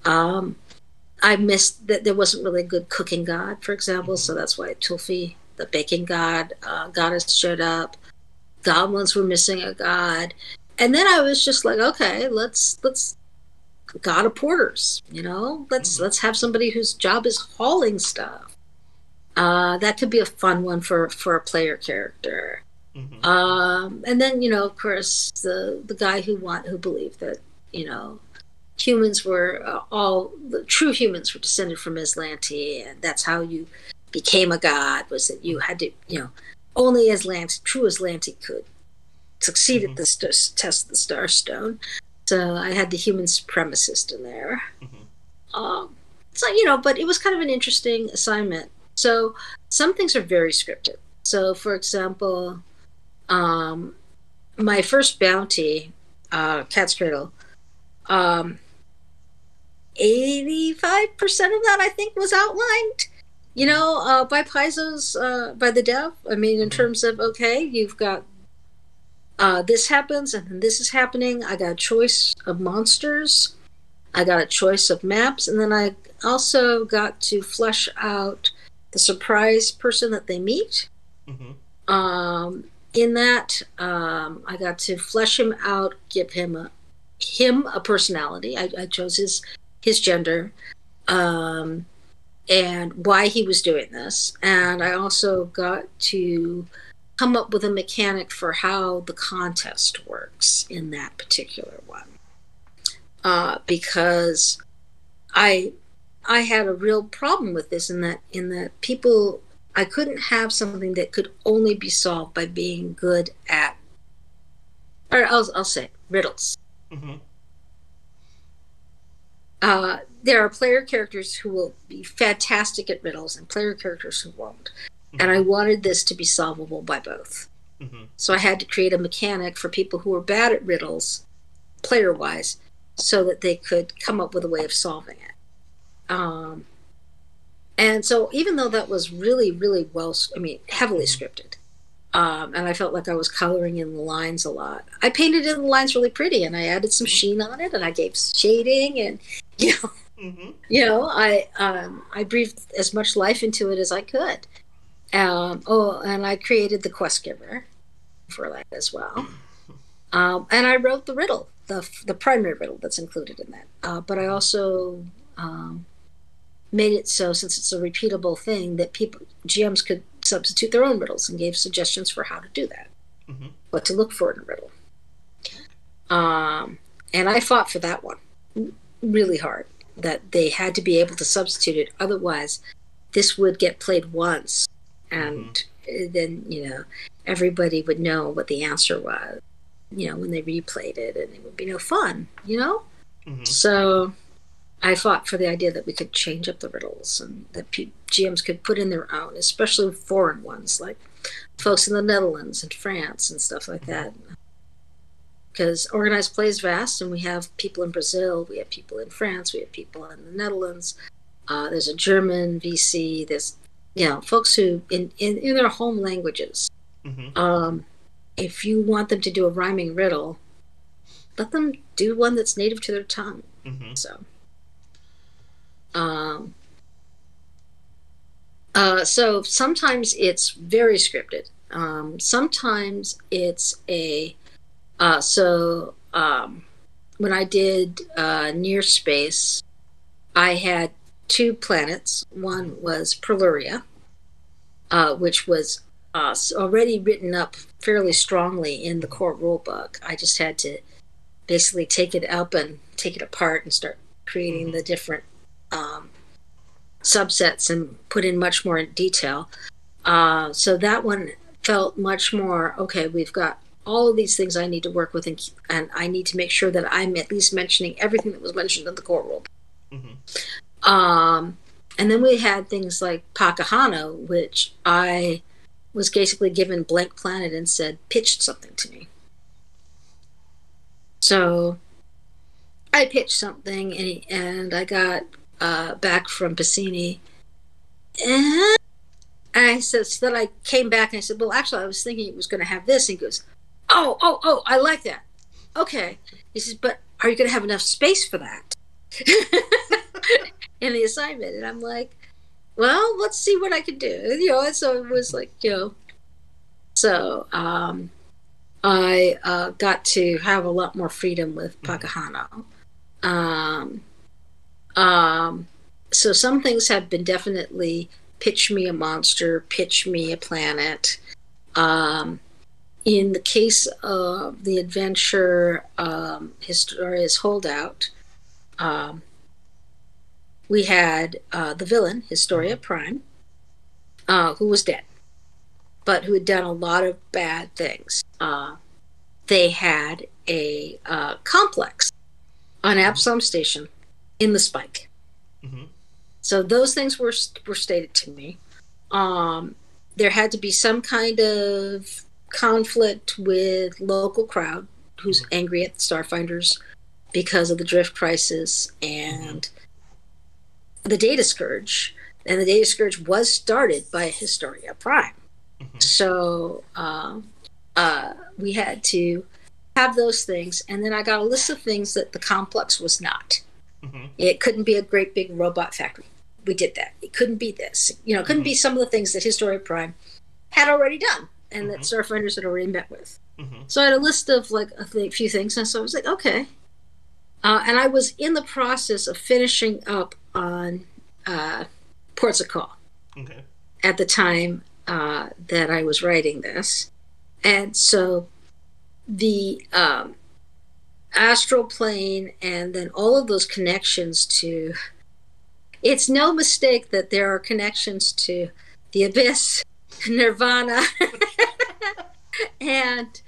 I missed that there wasn't really a good cooking god, for example, so that's why Tulfi, the baking goddess, showed up. Goblins were missing a god. And then I was just like, okay, let's god of porters, let's have somebody whose job is hauling stuff. That could be a fun one for a player character. And then of course the guy who believed that humans were all the true humans were descended from Aslanti, and that's how you became a god, was that you had to only true Aslanti could succeed at this test of the Starstone. So I had the human supremacist in there. So but it was kind of an interesting assignment. So some things are very scripted. So for example, my my first bounty, Cat's Cradle, 85% of that I think was outlined, by Paizo's, by the dev. I mean, in terms of, okay, you've got this happens and then this is happening. I got a choice of monsters. I got a choice of maps. And then I also got to flesh out the surprise person that they meet. In that, I got to flesh him out, give him a personality. I chose his gender, and why he was doing this. And I also got to come up with a mechanic for how the contest works in that particular one. Because I had a real problem with this in that people, I couldn't have something that could only be solved by being good at, or I'll say riddles. There are player characters who will be fantastic at riddles and player characters who won't. And I wanted this to be solvable by both. So I had to create a mechanic for people who were bad at riddles, player-wise, so that they could come up with a way of solving it. And so even though that was really, really heavily scripted, and I felt like I was coloring in the lines a lot, I painted in the lines really pretty, and I added some sheen on it, and I gave shading, and I breathed as much life into it as I could. And I created the quest giver for that as well. And I wrote the riddle, the primary riddle that's included in that. But I also made it so, since it's a repeatable thing, that GMs could substitute their own riddles and gave suggestions for how to do that, what to look for in a riddle. And I fought for that one really hard, that they had to be able to substitute it. Otherwise, this would get played once, and then, everybody would know what the answer was, when they replayed it, and it would be no fun, So I fought for the idea that we could change up the riddles and that GMs could put in their own, especially foreign ones, like folks in the Netherlands and France and stuff like that. Because organized play is vast, and we have people in Brazil, we have people in France, we have people in the Netherlands. There's a German VC. There's folks who in their home languages. If you want them to do a rhyming riddle, let them do one that's native to their tongue. So sometimes it's very scripted. Sometimes it's when I did Near Space, I had 2 planets. One was Preluria, which was already written up fairly strongly in the core rulebook. I just had to basically take it up and take it apart and start creating the different subsets and put in much more detail. So that one felt much more, okay, we've got all of these things I need to work with, and I need to make sure that I'm at least mentioning everything that was mentioned in the core rule. And then we had things like Pakahano, which I was basically given blank planet and said, pitched something to me. So I pitched something, and I got back from Bassini, and I said, so then I came back and I said, well, actually, I was thinking it was going to have this. And he goes, oh, I like that. Okay. He says, but are you going to have enough space for that in the assignment? And I'm like, well, let's see what I can do. And so it was like, so I got to have a lot more freedom with Pakahano. So some things have been definitely pitch me a monster, pitch me a planet. In the case of the adventure Historia's Holdout, we had the villain, Historia Prime, who was dead, but who had done a lot of bad things. They had a complex on Absalom Station in the Spike. So those things were stated to me. There had to be some kind of conflict with local crowd who's angry at the Starfinders because of the drift crisis and the Data Scourge. And the Data Scourge was started by Historia Prime. So we had to have those things. And then I got a list of things that the complex was not. It couldn't be a great big robot factory. We did that. It couldn't be this. It couldn't be some of the things that Historia Prime had already done and that Starfinders had already met with. So I had a list of like a few things. And so I was like, okay. And I was in the process of finishing up on Ports of Call at the time that I was writing this. And so the astral plane and then all of those connections to... It's no mistake that there are connections to the Abyss, Nirvana, and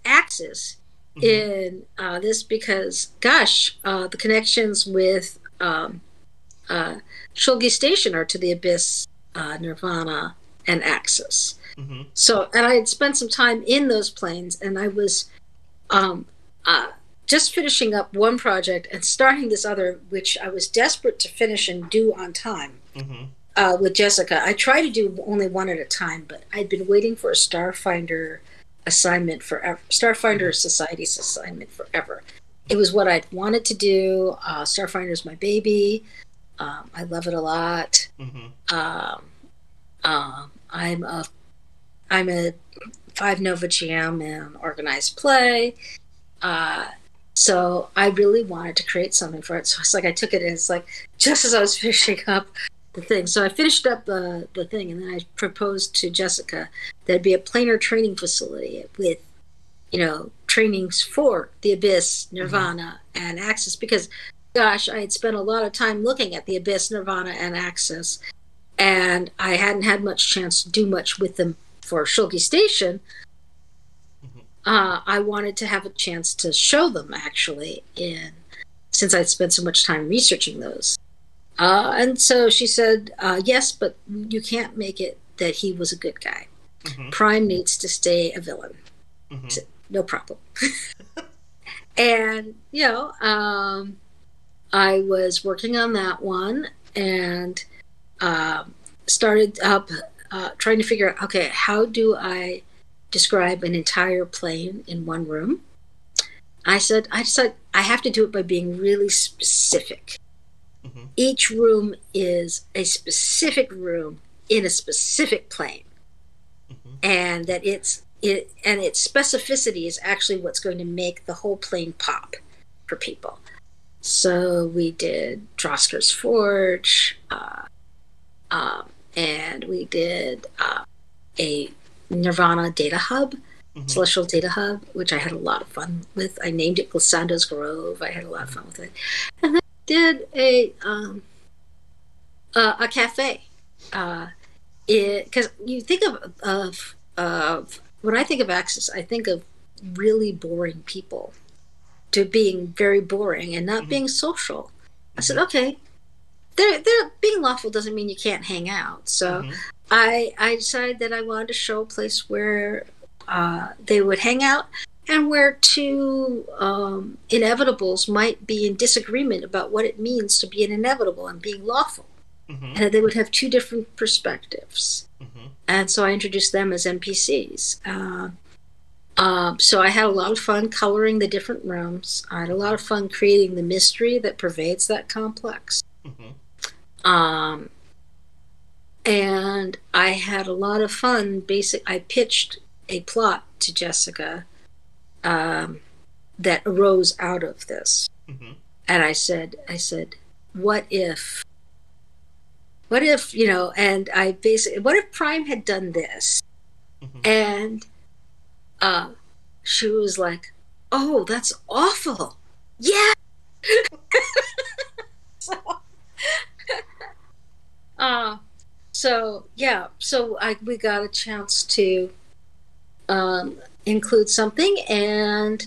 Axis in this because, gosh, the connections with Shulgi Station are to the Abyss, Nirvana, and Axis. So, and I had spent some time in those planes, and I was just finishing up one project and starting this other, which I was desperate to finish and do on time with Jessica. I try to do only one at a time, but I'd been waiting for a Starfinder assignment forever. Starfinder Society's assignment forever. It was what I'd wanted to do. Starfinder's my baby. I love it a lot. I'm a 5 Nova GM in organized play. So I really wanted to create something for it. So it's like I took it, and it's like just as I was finishing up the thing. So I finished up the thing, and then I proposed to Jessica there'd be a planar training facility with, trainings for the Abyss, Nirvana, and Axis. Because, gosh, I had spent a lot of time looking at the Abyss, Nirvana, and Axis, and I hadn't had much chance to do much with them for Shulgi Station. I wanted to have a chance to show them, actually, since I'd spent so much time researching those. And so she said, yes, but you can't make it that he was a good guy. Prime needs to stay a villain. I said, no problem. And, I was working on that one and started up trying to figure out, okay, how do I describe an entire plane in one room? I decided I have to do it by being really specific. Each room is a specific room in a specific plane, and that its specificity is actually what's going to make the whole plane pop for people. So we did Drosker's Forge, and we did a Nirvana data hub, Celestial Data Hub, which I had a lot of fun with. I named it Glissando's Grove. I had a lot of fun with it. And then I did a cafe. Because you think of when I think of Axis, I think of really boring people to being very boring and not being social. I said, okay, they're being lawful doesn't mean you can't hang out. So I decided that I wanted to show a place where they would hang out and where two inevitables might be in disagreement about what it means to be an inevitable and being lawful. And they would have two different perspectives. And so I introduced them as NPCs. So I had a lot of fun coloring the different rooms. I had a lot of fun creating the mystery that pervades that complex. And I had a lot of fun. I pitched a plot to Jessica that arose out of this. And I said, what if, and I basically, what if Prime had done this? And she was like, oh, that's awful. Yeah. So we got a chance to include something, and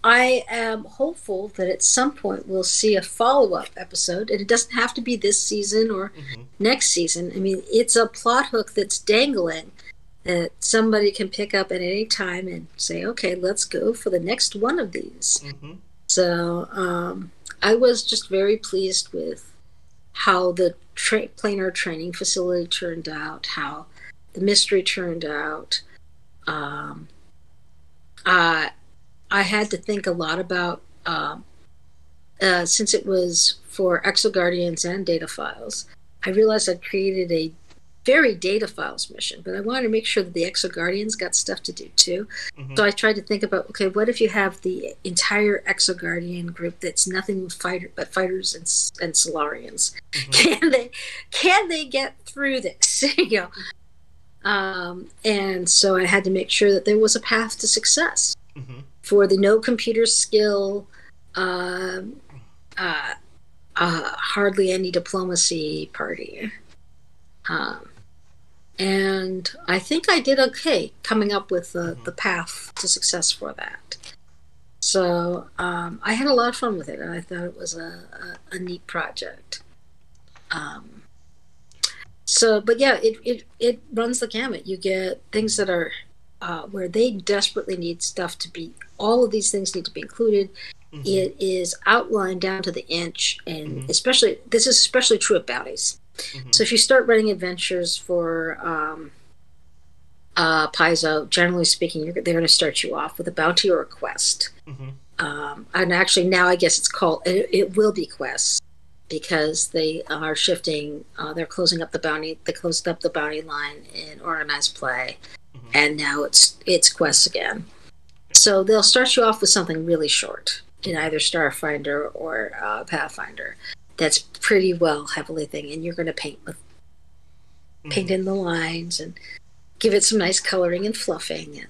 I am hopeful that at some point we'll see a follow-up episode, and it doesn't have to be this season or next season. I mean, it's a plot hook that's dangling that somebody can pick up at any time and say, okay, let's go for the next one of these. Mm-hmm. So I was just very pleased with how the planar training facility turned out, how the mystery turned out. I had to think a lot about, since it was for Exoguardians and data files, I realized I'd created a very data files mission, but I wanted to make sure that the Exoguardians got stuff to do too. Mm-hmm. So I tried to think about, okay, what if you have the entire Exoguardian group that's nothing but fighters and Solarians? Mm-hmm. Can they get through this? And so I had to make sure that there was a path to success Mm-hmm. for the no computer skill, hardly any diplomacy party. And I think I did okay coming up with the path to success for that. So I had a lot of fun with it, and I thought it was a neat project. But yeah, it runs the gamut. You get things that are where they desperately need stuff to be. All of these things need to be included. Mm-hmm. It is outlined down to the inch, and especially this is especially true of bounties. Mm-hmm. So if you start running adventures for Paizo, generally speaking, they're going to start you off with a bounty or a quest. Mm-hmm. And actually now I guess it will be quests, because they are shifting. They're closing up the bounty. They closed up the bounty line in organized play, and now it's quests again. So they'll start you off with something really short in either Starfinder or Pathfinder. That's pretty well heavily thing, and you're going to paint in the lines and give it some nice coloring and fluffing,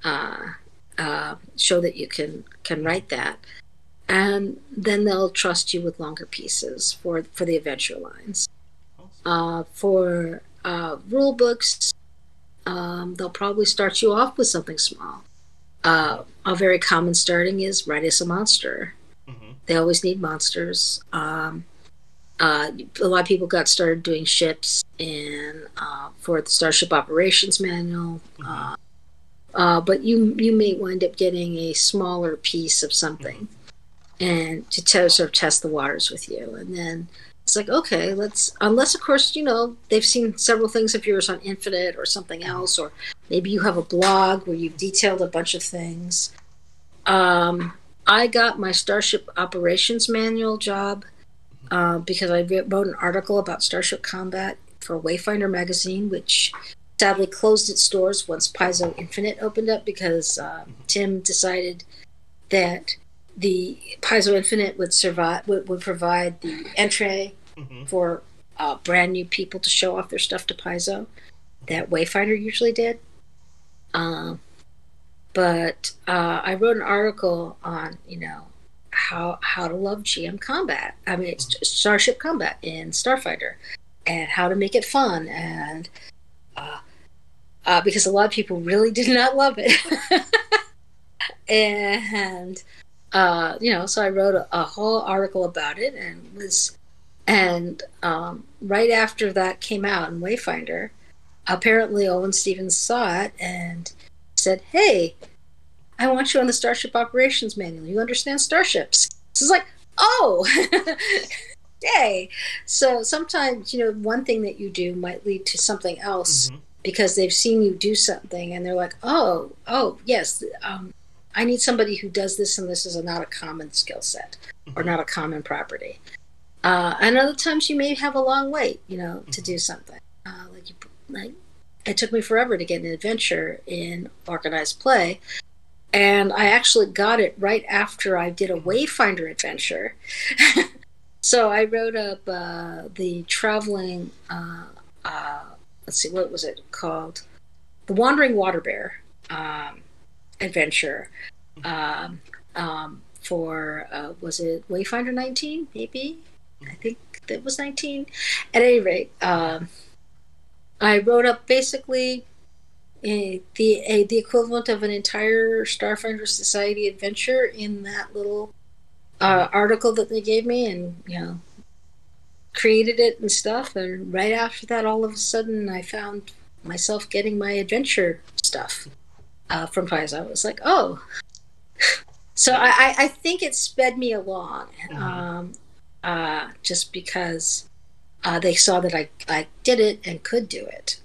and show that you can write that. And then they'll trust you with longer pieces for the adventure lines. For rule books, they'll probably start you off with something small. A very common starting is write us a monster. They always need monsters. A lot of people got started doing ships for the Starship Operations Manual. But you may wind up getting a smaller piece of something, and to sort of test the waters with you. And then it's like, okay, unless of course, they've seen several things of yours on Infinite or something else, or maybe you have a blog where you've detailed a bunch of things. I got my Starship Operations Manual job because I wrote an article about Starship combat for Wayfinder magazine, which sadly closed its doors once Paizo Infinite opened up, because Tim decided that the Paizo Infinite would provide the entry for brand new people to show off their stuff to Paizo that Wayfinder usually did. But I wrote an article on, how to love GM combat. I mean, it's Starship combat in Starfinder, and how to make it fun, and because a lot of people really did not love it. And so I wrote a whole article about it, and right after that came out in Wayfinder, apparently Owen Stevens saw it and said, "Hey, I want you on the Starship Operations Manual. You understand starships." So it's like, oh, yay. So sometimes, one thing that you do might lead to something else, because they've seen you do something and they're like, oh, yes, I need somebody who does this, and this is not a common skill set or not a common property. And other times you may have a long wait, to do something. Like it took me forever to get an adventure in organized play, and I actually got it right after I did a Wayfinder adventure. So I wrote up the traveling, let's see, what was it called? The Wandering Water Bear adventure for, was it Wayfinder 19, maybe? I think that was 19. At any rate, I wrote up basically the equivalent of an entire Starfinder Society adventure in that little article that they gave me, and created it and stuff, and right after that, all of a sudden, I found myself getting my adventure stuff from Paizo. I was like, oh. So I think it sped me along, just because they saw that I did it and could do it.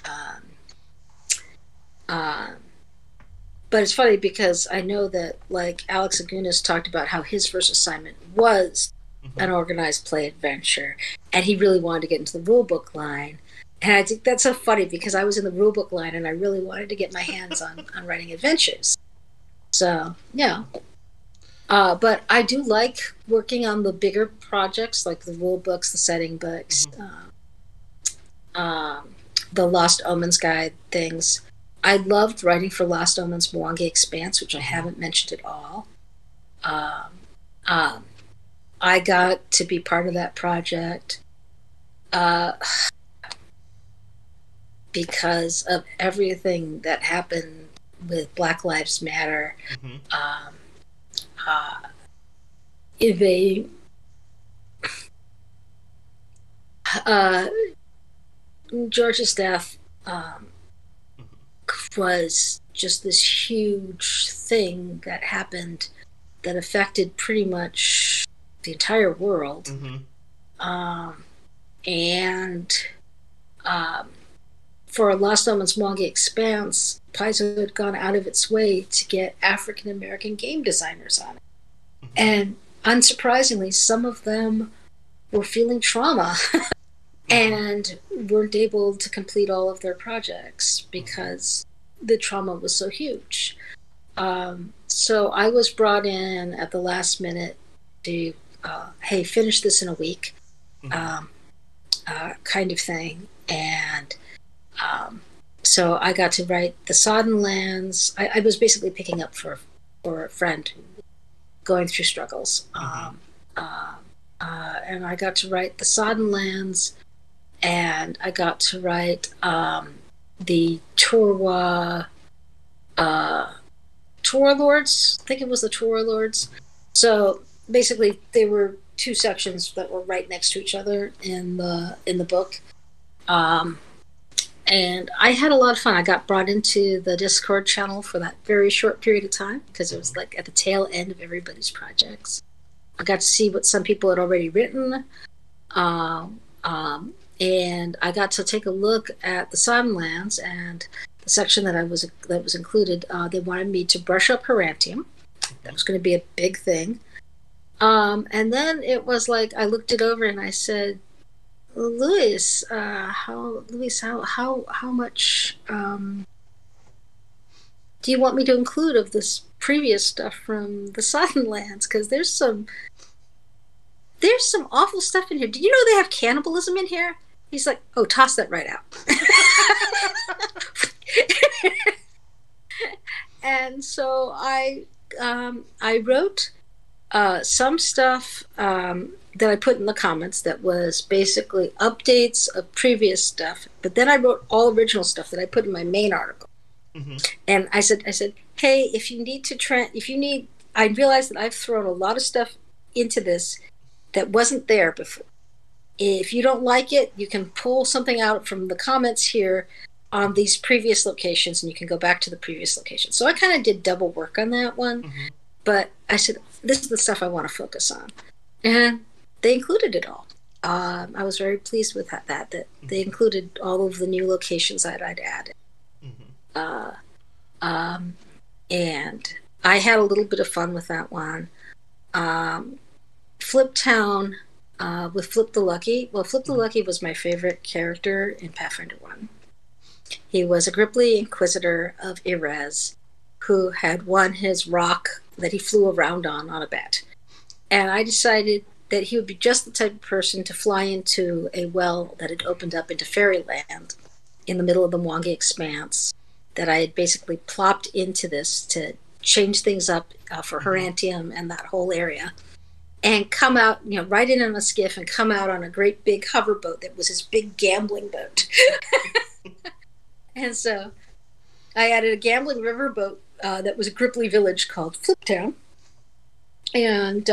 But it's funny because I know that, like, Alex Agunas talked about how his first assignment was an organized play adventure, and he really wanted to get into the rulebook line. And I think that's so funny because I was in the rulebook line and I really wanted to get my hands on writing adventures. So, yeah. But I do like working on the bigger projects, like the rule books, the setting books, the Lost Omens guide things. I loved writing for Lost Omens Mwangi Expanse, which I haven't mentioned at all. I got to be part of that project because of everything that happened with Black Lives Matter. George's death was just this huge thing that happened that affected pretty much the entire world. For Lost Omens Mwangi Expanse, Paizo had gone out of its way to get African American game designers on it. And unsurprisingly, some of them were feeling trauma and weren't able to complete all of their projects because the trauma was so huge. So I was brought in at the last minute to, hey, finish this in a week, kind of thing. And so I got to write the Sodden Lands. I was basically picking up for a friend going through struggles. And I got to write the Sodden Lands, and I got to write the Torwa Lords. I think it was the Torwa Lords. So basically, they were two sections that were right next to each other in the book. And I had a lot of fun. I got brought into the Discord channel for that very short period of time because it was like at the tail end of everybody's projects. I got to see what some people had already written. And I got to take a look at the Sodden Lands and the section that was included. They wanted me to brush up Herantium. That was going to be a big thing. And then it was like I looked it over and I said, Louis, how much do you want me to include of this previous stuff from the Sodden Lands? Because there's some awful stuff in here. Do you know they have cannibalism in here? He's like, oh, toss that right out. And so I wrote some stuff that I put in the comments that was basically updates of previous stuff. But then I wrote all original stuff that I put in my main article. And I said, hey, if you need, I realize that I've thrown a lot of stuff into this that wasn't there before. If you don't like it, you can pull something out from the comments here on these previous locations, and you can go back to the previous location. So I kind of did double work on that one. But I said, this is the stuff I want to focus on. And they included it all. I was very pleased with that they included all of the new locations that I'd added. And I had a little bit of fun with that one. Flip Town with Flip the Lucky. Well, Flip the Lucky was my favorite character in Pathfinder 1. He was a Gripply Inquisitor of Erez who had won his rock that he flew around on a bet. And I decided that he would be just the type of person to fly into a well that had opened up into fairyland in the middle of the Mwangi Expanse, that I had basically plopped into this to change things up for Herantium and that whole area, and come out, ride in on a skiff and come out on a great big hoverboat that was his big gambling boat. And so I added a gambling riverboat that was a Gripply village called Fliptown. And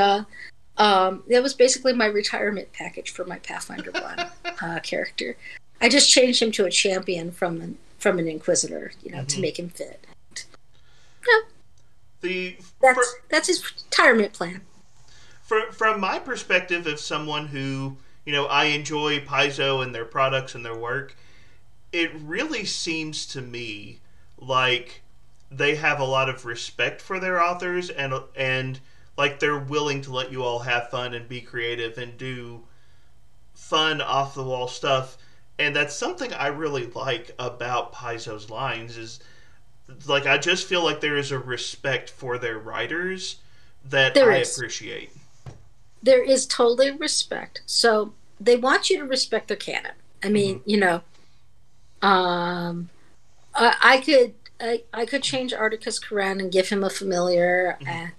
That was basically my retirement package for my Pathfinder 1 character. I just changed him to a champion from an Inquisitor, to make him fit. That's his retirement plan. From my perspective, of someone who, I enjoy Paizo and their products and their work, it really seems to me like they have a lot of respect for their authors, and like they're willing to let you all have fun and be creative and do fun off the wall stuff. And that's something I really like about Paizo's lines, is like I just feel like there is a respect for their writers that I appreciate. There is totally respect. So they want you to respect their canon. I mean, I could change Articus Coran and give him a familiar and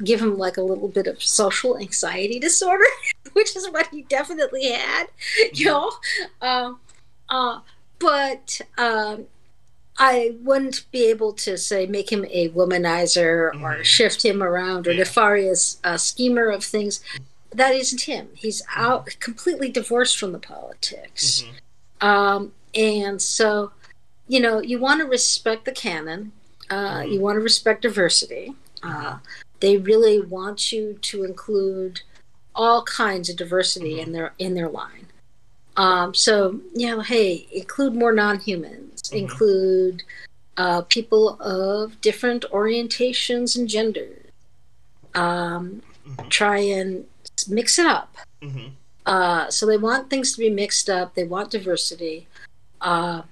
give him like a little bit of social anxiety disorder, which is what he definitely had, but I wouldn't be able to say make him a womanizer or shift him around or nefarious schemer of things. That isn't him. He's out completely divorced from the politics. And so, you want to respect the canon. You want to respect diversity. They really want you to include all kinds of diversity in their line. So, hey, include more non-humans. Include people of different orientations and genders. Try and mix it up. So they want things to be mixed up. They want diversity. I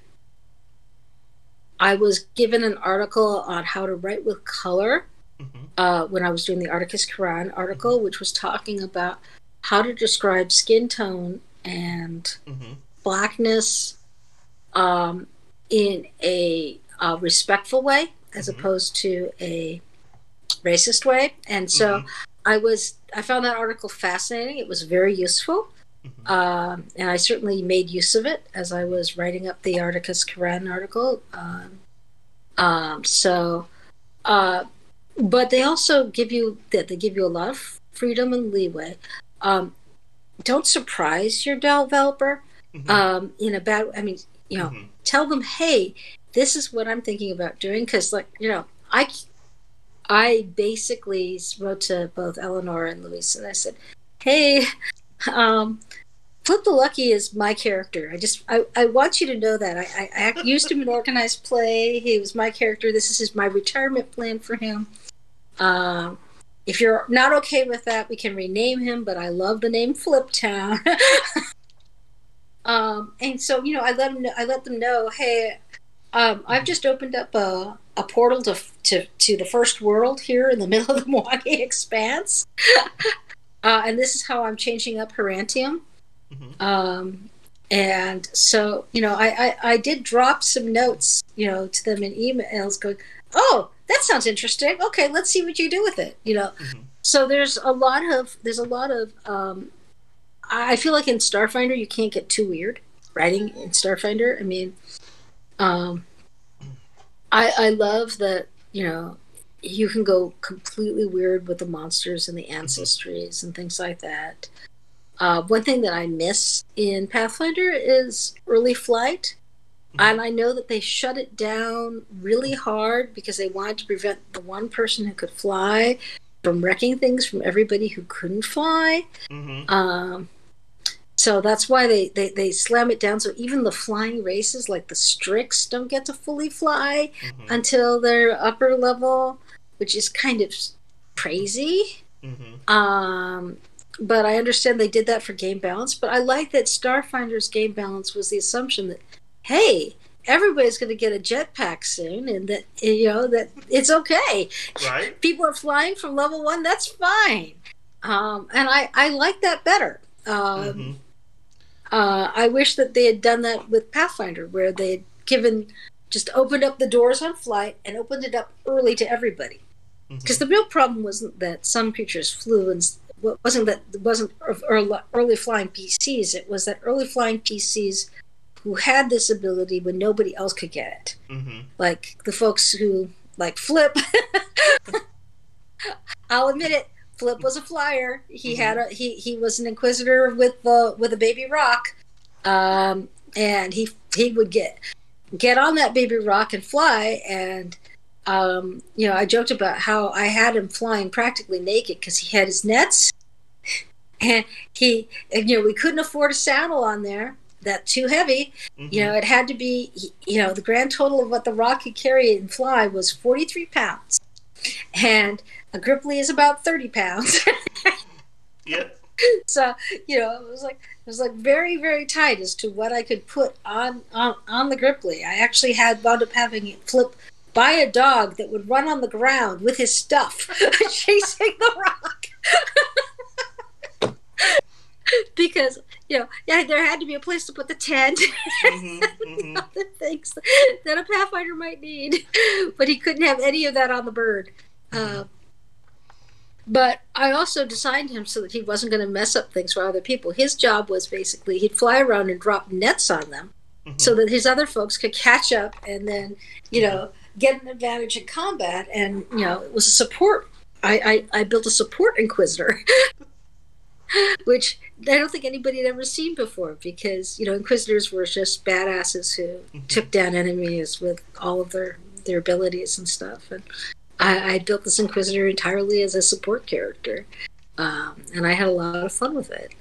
was given an article on how to write with color when I was doing the Articus Coran article, which was talking about how to describe skin tone and blackness in a respectful way as opposed to a racist way. And so I found that article fascinating. It was very useful. And I certainly made use of it as I was writing up the Articus Coran article. But they also give you a lot of freedom and leeway. Don't surprise your developer in a bad. I mean, tell them, hey, this is what I'm thinking about doing, because, I basically wrote to both Eleanor and Luis, and I said, hey, Flip the Lucky is my character. I want you to know that. I used him in organized play. He was my character. This is my retirement plan for him. If you're not okay with that, we can rename him, but I love the name Fliptown. And so, I let them know, hey, I've just opened up a portal to the first world here in the middle of the Mwangi Expanse. And this is how I'm changing up Herantium. And so, I did drop some notes, to them in emails going, oh, that sounds interesting. Okay, let's see what you do with it. So there's a lot of I feel like in Starfinder you can't get too weird writing in Starfinder. I mean, I love that, you can go completely weird with the monsters and the ancestries and things like that. One thing that I miss in Pathfinder is early flight. And I know that they shut it down really hard because they wanted to prevent the one person who could fly from wrecking things from everybody who couldn't fly. So that's why they slam it down. So even the flying races, like the Strix, don't get to fully fly until they're upper level, which is kind of crazy. But I understand they did that for game balance. But I like that Starfinder's game balance was the assumption that, hey, everybody's going to get a jetpack soon, and that that it's okay. Right. People are flying from level 1. That's fine. And I like that better. I wish that they had done that with Pathfinder, where they had just opened up the doors on flight and opened it up early to everybody. Because the real problem wasn't that some creatures flew, and it wasn't early flying PCs. It was that early flying PCs who had this ability when nobody else could get it. Like the folks who like Flip. I'll admit it. Flip was a flyer. He had he was an inquisitor with a baby rock, and he would get on that baby rock and fly. And I joked about how I had him flying practically naked because he had his nets, and we couldn't afford a saddle on there. That's too heavy. It had to be, the grand total of what the rock could carry and fly was 43 pounds. And a Gripply is about 30 pounds. Yep. So, it was like very, very tight as to what I could put on the Gripply. I actually wound up having it flip by a dog that would run on the ground with his stuff chasing the rock. Because there had to be a place to put the tent and other things that a Pathfinder might need, but he couldn't have any of that on the bird. But I also designed him so that he wasn't going to mess up things for other people. His job was basically he'd fly around and drop nets on them so that his other folks could catch up and then get an advantage in combat. And it was a support. I built a support inquisitor. Which I don't think anybody had ever seen before, because inquisitors were just badasses who took down enemies with all of their abilities and stuff. And I built this inquisitor entirely as a support character, and I had a lot of fun with it.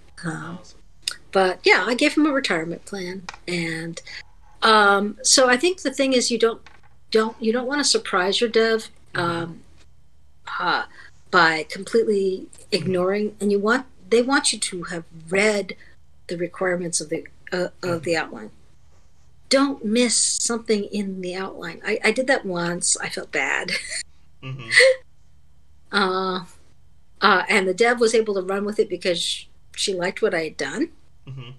But yeah, I gave him a retirement plan, and so I think the thing is you don't want to surprise your dev by completely ignoring, and they want you to have read the requirements of the outline. Don't miss something in the outline. I did that once. I felt bad. And the dev was able to run with it because she liked what I had done.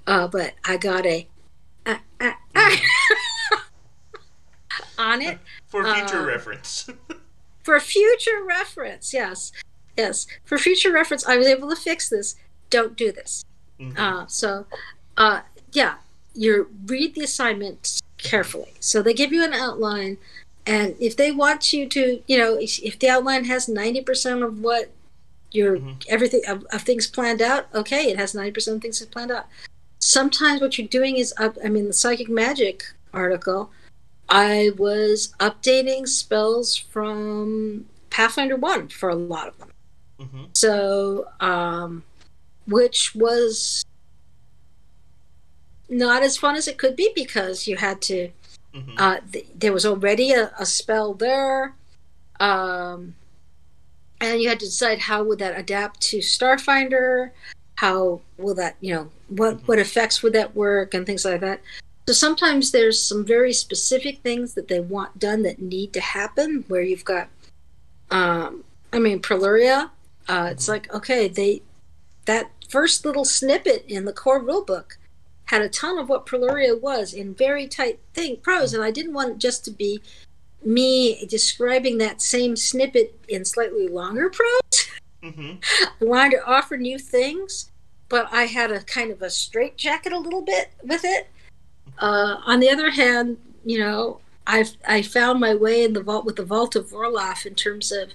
But I got on it. For future reference. For future reference, yes. Yes, for future reference, I was able to fix this. Don't do this. You read the assignment carefully. So they give you an outline, and if they want you to, if the outline has 90% of what your everything of things planned out, okay, it has 90% of things planned out. Sometimes what you're doing is the Psychic Magic article, I was updating spells from Pathfinder 1 for a lot of them. So, which was not as fun as it could be because you had to, there was already a spell there, and you had to decide how would that adapt to Starfinder, how will that, what effects would that work and things like that. So sometimes there's some very specific things that they want done that need to happen where you've got, Preluria. It's like, okay, that first little snippet in the core rulebook had a ton of what Preluria was in very tight prose, and I didn't want it just to be me describing that same snippet in slightly longer prose. I wanted to offer new things, but I had a kind of a straitjacket a little bit with it. On the other hand, I found my way in the vault with the Vault of Vorloff in terms of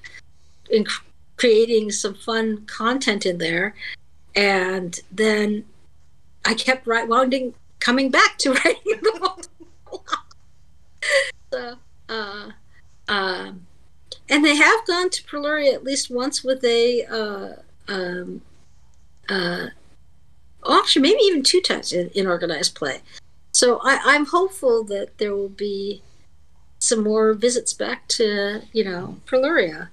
creating some fun content in there, and then I kept coming back to writing the Vault of Vorloff. So, and they have gone to Preluria at least once with actually maybe even 2 times in organized play. So I'm hopeful that there will be some more visits back to Preluria.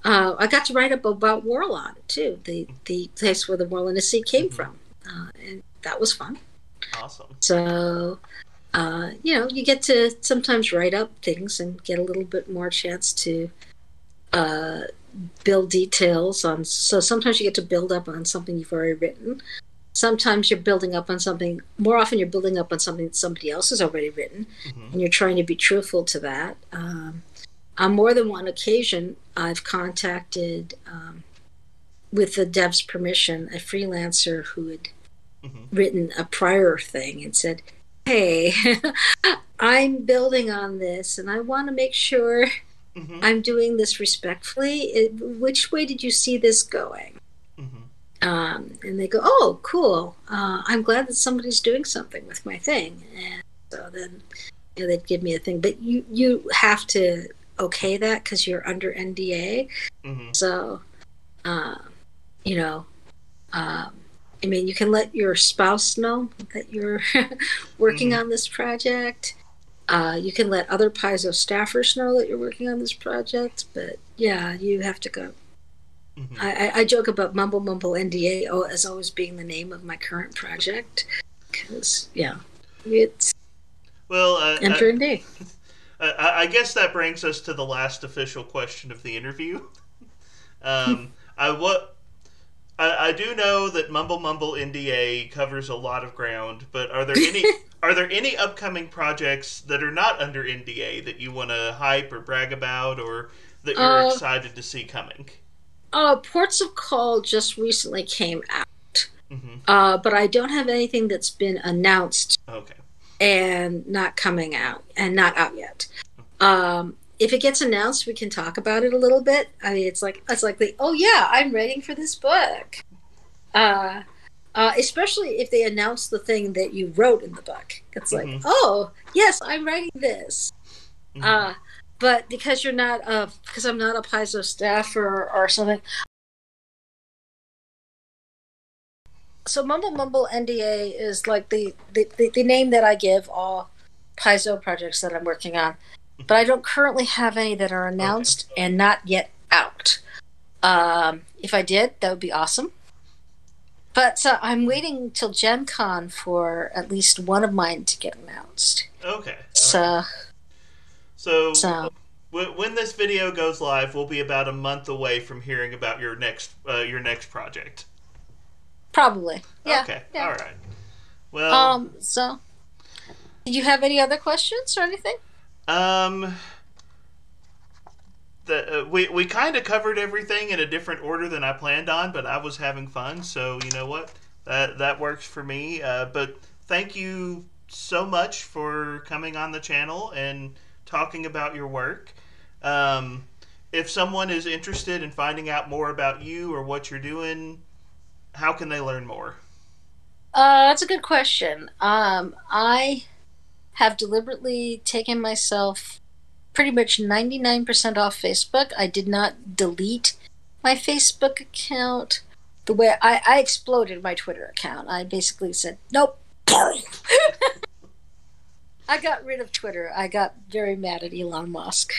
I got to write up about Warlon too, the place where the Warlonacy came from, and that was fun. Awesome. So, you get to sometimes write up things and get a little bit more chance to build details on. So sometimes you get to build up on something you've already written. Sometimes you're building up on something. More often, you're building up on something that somebody else has already written, and you're trying to be truthful to that. On more than one occasion, I've contacted, with the dev's permission, a freelancer who had written a prior thing and said, "Hey, I'm building on this, and I want to make sure Mm-hmm. I'm doing this respectfully. Which way did you see this going? Mm-hmm. And they go, oh, cool. I'm glad that somebody's doing something with my thing. And so then they'd give me a thing. But you have to okay that because you're under NDA. Mm-hmm. So, you know, I mean, you can let your spouse know that you're working Mm-hmm. on this project. You can let other Paizo staffers know that you're working on this project. But yeah, you have to go. Mm-hmm. I joke about Mumble NDA as always being the name of my current project because it's Well, enter NDA. I guess that brings us to the last official question of the interview. Um, I do know that Mumble NDA covers a lot of ground, but are there any upcoming projects that are not under NDA that you want to hype or brag about, or that you're excited to see coming? Ports of Call just recently came out, Mm-hmm. but I don't have anything that's been announced. Okay. And not coming out and not out yet. If it gets announced, we can talk about it a little bit. I mean, it's like oh yeah, I'm writing for this book. Especially if they announce the thing that you wrote in the book. It's like, Mm-hmm. oh yes, I'm writing this. Mm-hmm. But because I'm not a Paizo staffer or something. So Mumble NDA is like the name that I give all Paizo projects that I'm working on. But I don't currently have any that are announced and not yet out. If I did, that would be awesome. But I'm waiting till Gen Con for at least one of mine to get announced. Okay. So when this video goes live, we'll be about a month away from hearing about your next project. Probably. Yeah. Okay. Yeah. All right. Well. So, did you have any other questions or anything? We kind of covered everything in a different order than I planned on, but I was having fun, so you know what? That works for me. But thank you so much for coming on the channel and talking about your work. If someone is interested in finding out more about you or what you're doing, how can they learn more? That's a good question. I have deliberately taken myself pretty much 99% off Facebook. I did not delete my Facebook account. The way I exploded my Twitter account. I basically said, nope. I got rid of Twitter. I got very mad at Elon Musk.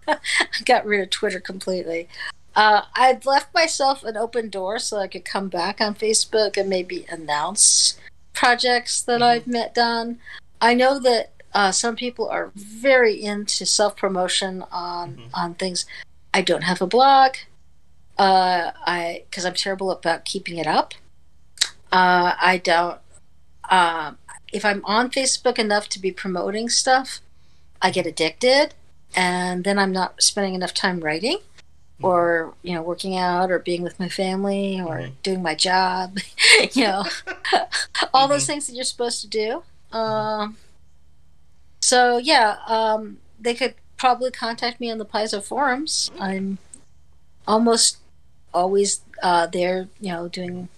I got rid of Twitter completely. I've left myself an open door so I could come back on Facebook and maybe announce projects that I've done. I know that some people are very into self-promotion on things. I don't have a blog because I'm terrible about keeping it up. I don't. If I'm on Facebook enough to be promoting stuff, I get addicted, and then I'm not spending enough time writing, or working out, or being with my family, or doing my job. All those things that you're supposed to do. So yeah, they could probably contact me on the Paizo forums. I'm almost always there, doing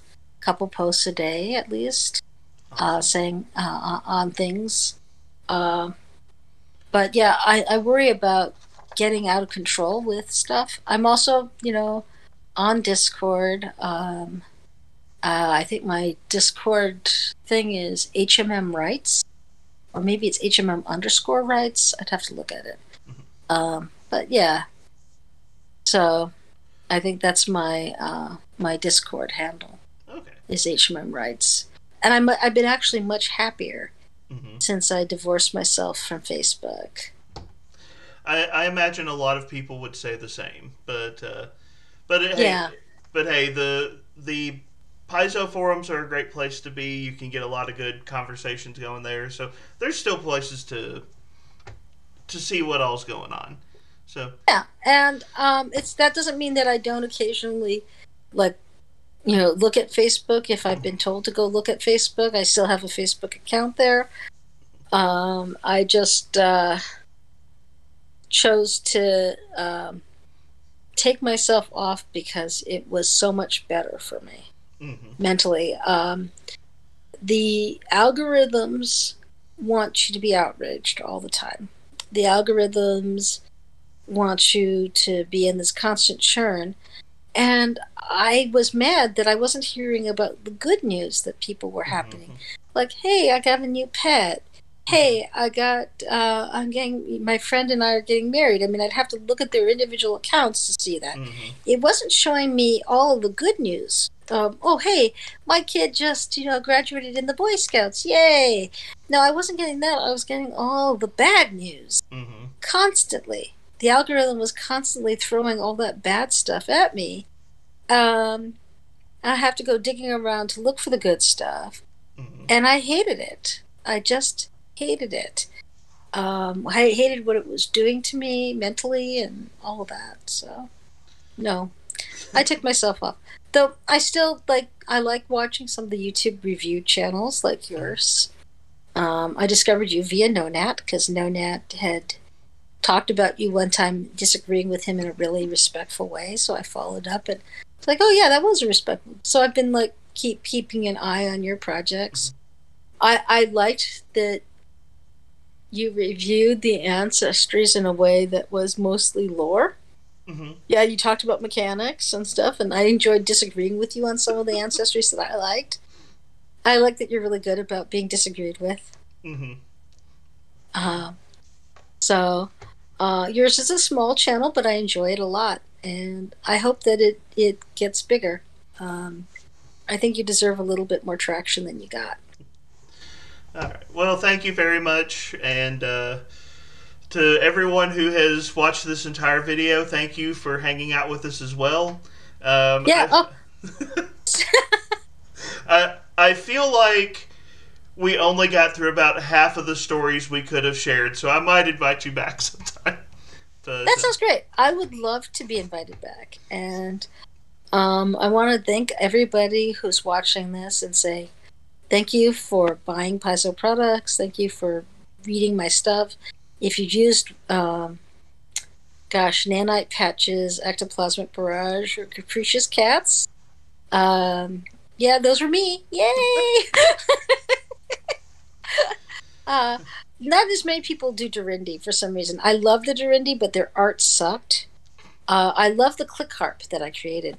a couple posts a day at least, saying on things. But yeah, I worry about getting out of control with stuff. I'm also, on Discord. I think my Discord thing is HMM Rights. Or maybe it's HMM_rights. I'd have to look at it. But yeah. So I think that's my my Discord handle. Okay. Is HMM Rights. And I've been actually much happier since I divorced myself from Facebook. I imagine a lot of people would say the same, but yeah. hey, the Paizo forums are a great place to be. You can get a lot of good conversations going there. So there's still places to see what all's going on. So yeah, and that doesn't mean that I don't occasionally look at Facebook if I've been told to go look at Facebook. I still have a Facebook account there. I just chose to take myself off because it was so much better for me mentally. The algorithms want you to be outraged all the time. The algorithms want you to be in this constant churn. And I was mad that I wasn't hearing about the good news that people were happening. Like, hey, I got a new pet. Hey, I'm getting, my friend and I are getting married. I mean, I'd have to look at their individual accounts to see that. It wasn't showing me all the good news. Oh, hey, my kid just, graduated in the Boy Scouts. Yay. No, I wasn't getting that. I was getting all the bad news constantly. The algorithm was constantly throwing all that bad stuff at me. I have to go digging around to look for the good stuff. And I hated it. I just hated it. I hated what it was doing to me mentally and all of that. So, no, I took myself off. Though I still I like watching some of the YouTube review channels like yours. I discovered you via Nonat because Nonat had talked about you one time disagreeing with him in a really respectful way. So I followed up and it's like, oh yeah, that was respectful. So I've been keeping an eye on your projects. I liked that you reviewed the ancestries in a way that was mostly lore. Yeah, you talked about mechanics and stuff, and I enjoyed disagreeing with you on some of the ancestries that I liked. I like that you're really good about being disagreed with. So yours is a small channel, but I enjoy it a lot, and I hope that it gets bigger. I think you deserve a little bit more traction than you got. All right. Well, thank you very much, and to everyone who has watched this entire video, thank you for hanging out with us as well. I feel like we only got through about half of the stories we could have shared, so I might invite you back sometime. That sounds great. I would love to be invited back, and I want to thank everybody who's watching this and say thank you for buying Paizo products. Thank you for reading my stuff. If you've used, nanite patches, ectoplasmic barrage, or capricious cats, yeah, those were me. Yay! Not as many people do Dorindy for some reason. I love the Dorindy, but their art sucked. I love the click harp that I created,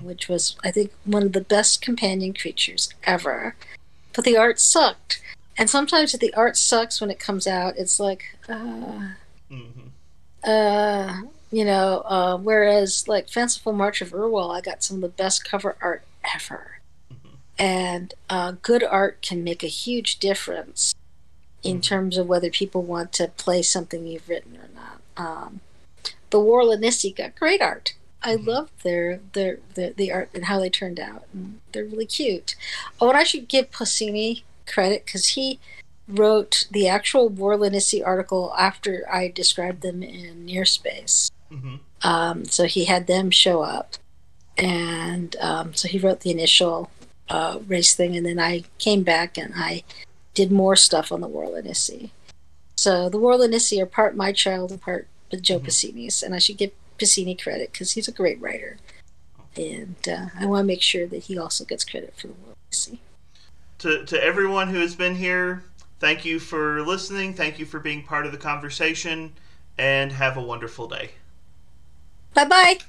which was, I think, one of the best companion creatures ever. But the art sucked. And sometimes if the art sucks when it comes out, it's like, whereas like Fanciful March of Urwal, I got some of the best cover art ever. And good art can make a huge difference in terms of whether people want to play something you've written or not. The War Lanisi got great art. I love the art and how they turned out. And they're really cute. Oh, and I should give Possini credit because he wrote the actual War Lanisi article after I described them in Near Space. So he had them show up. And so he wrote the initial race thing, and then I came back and I did more stuff on the War Lanisi. So the War Lanisi are part my child and part Joe Passini's, and I should give Passini credit because he's a great writer. And I want to make sure that he also gets credit for the War Lanisi. To everyone who has been here, thank you for listening, thank you for being part of the conversation, and have a wonderful day. Bye-bye!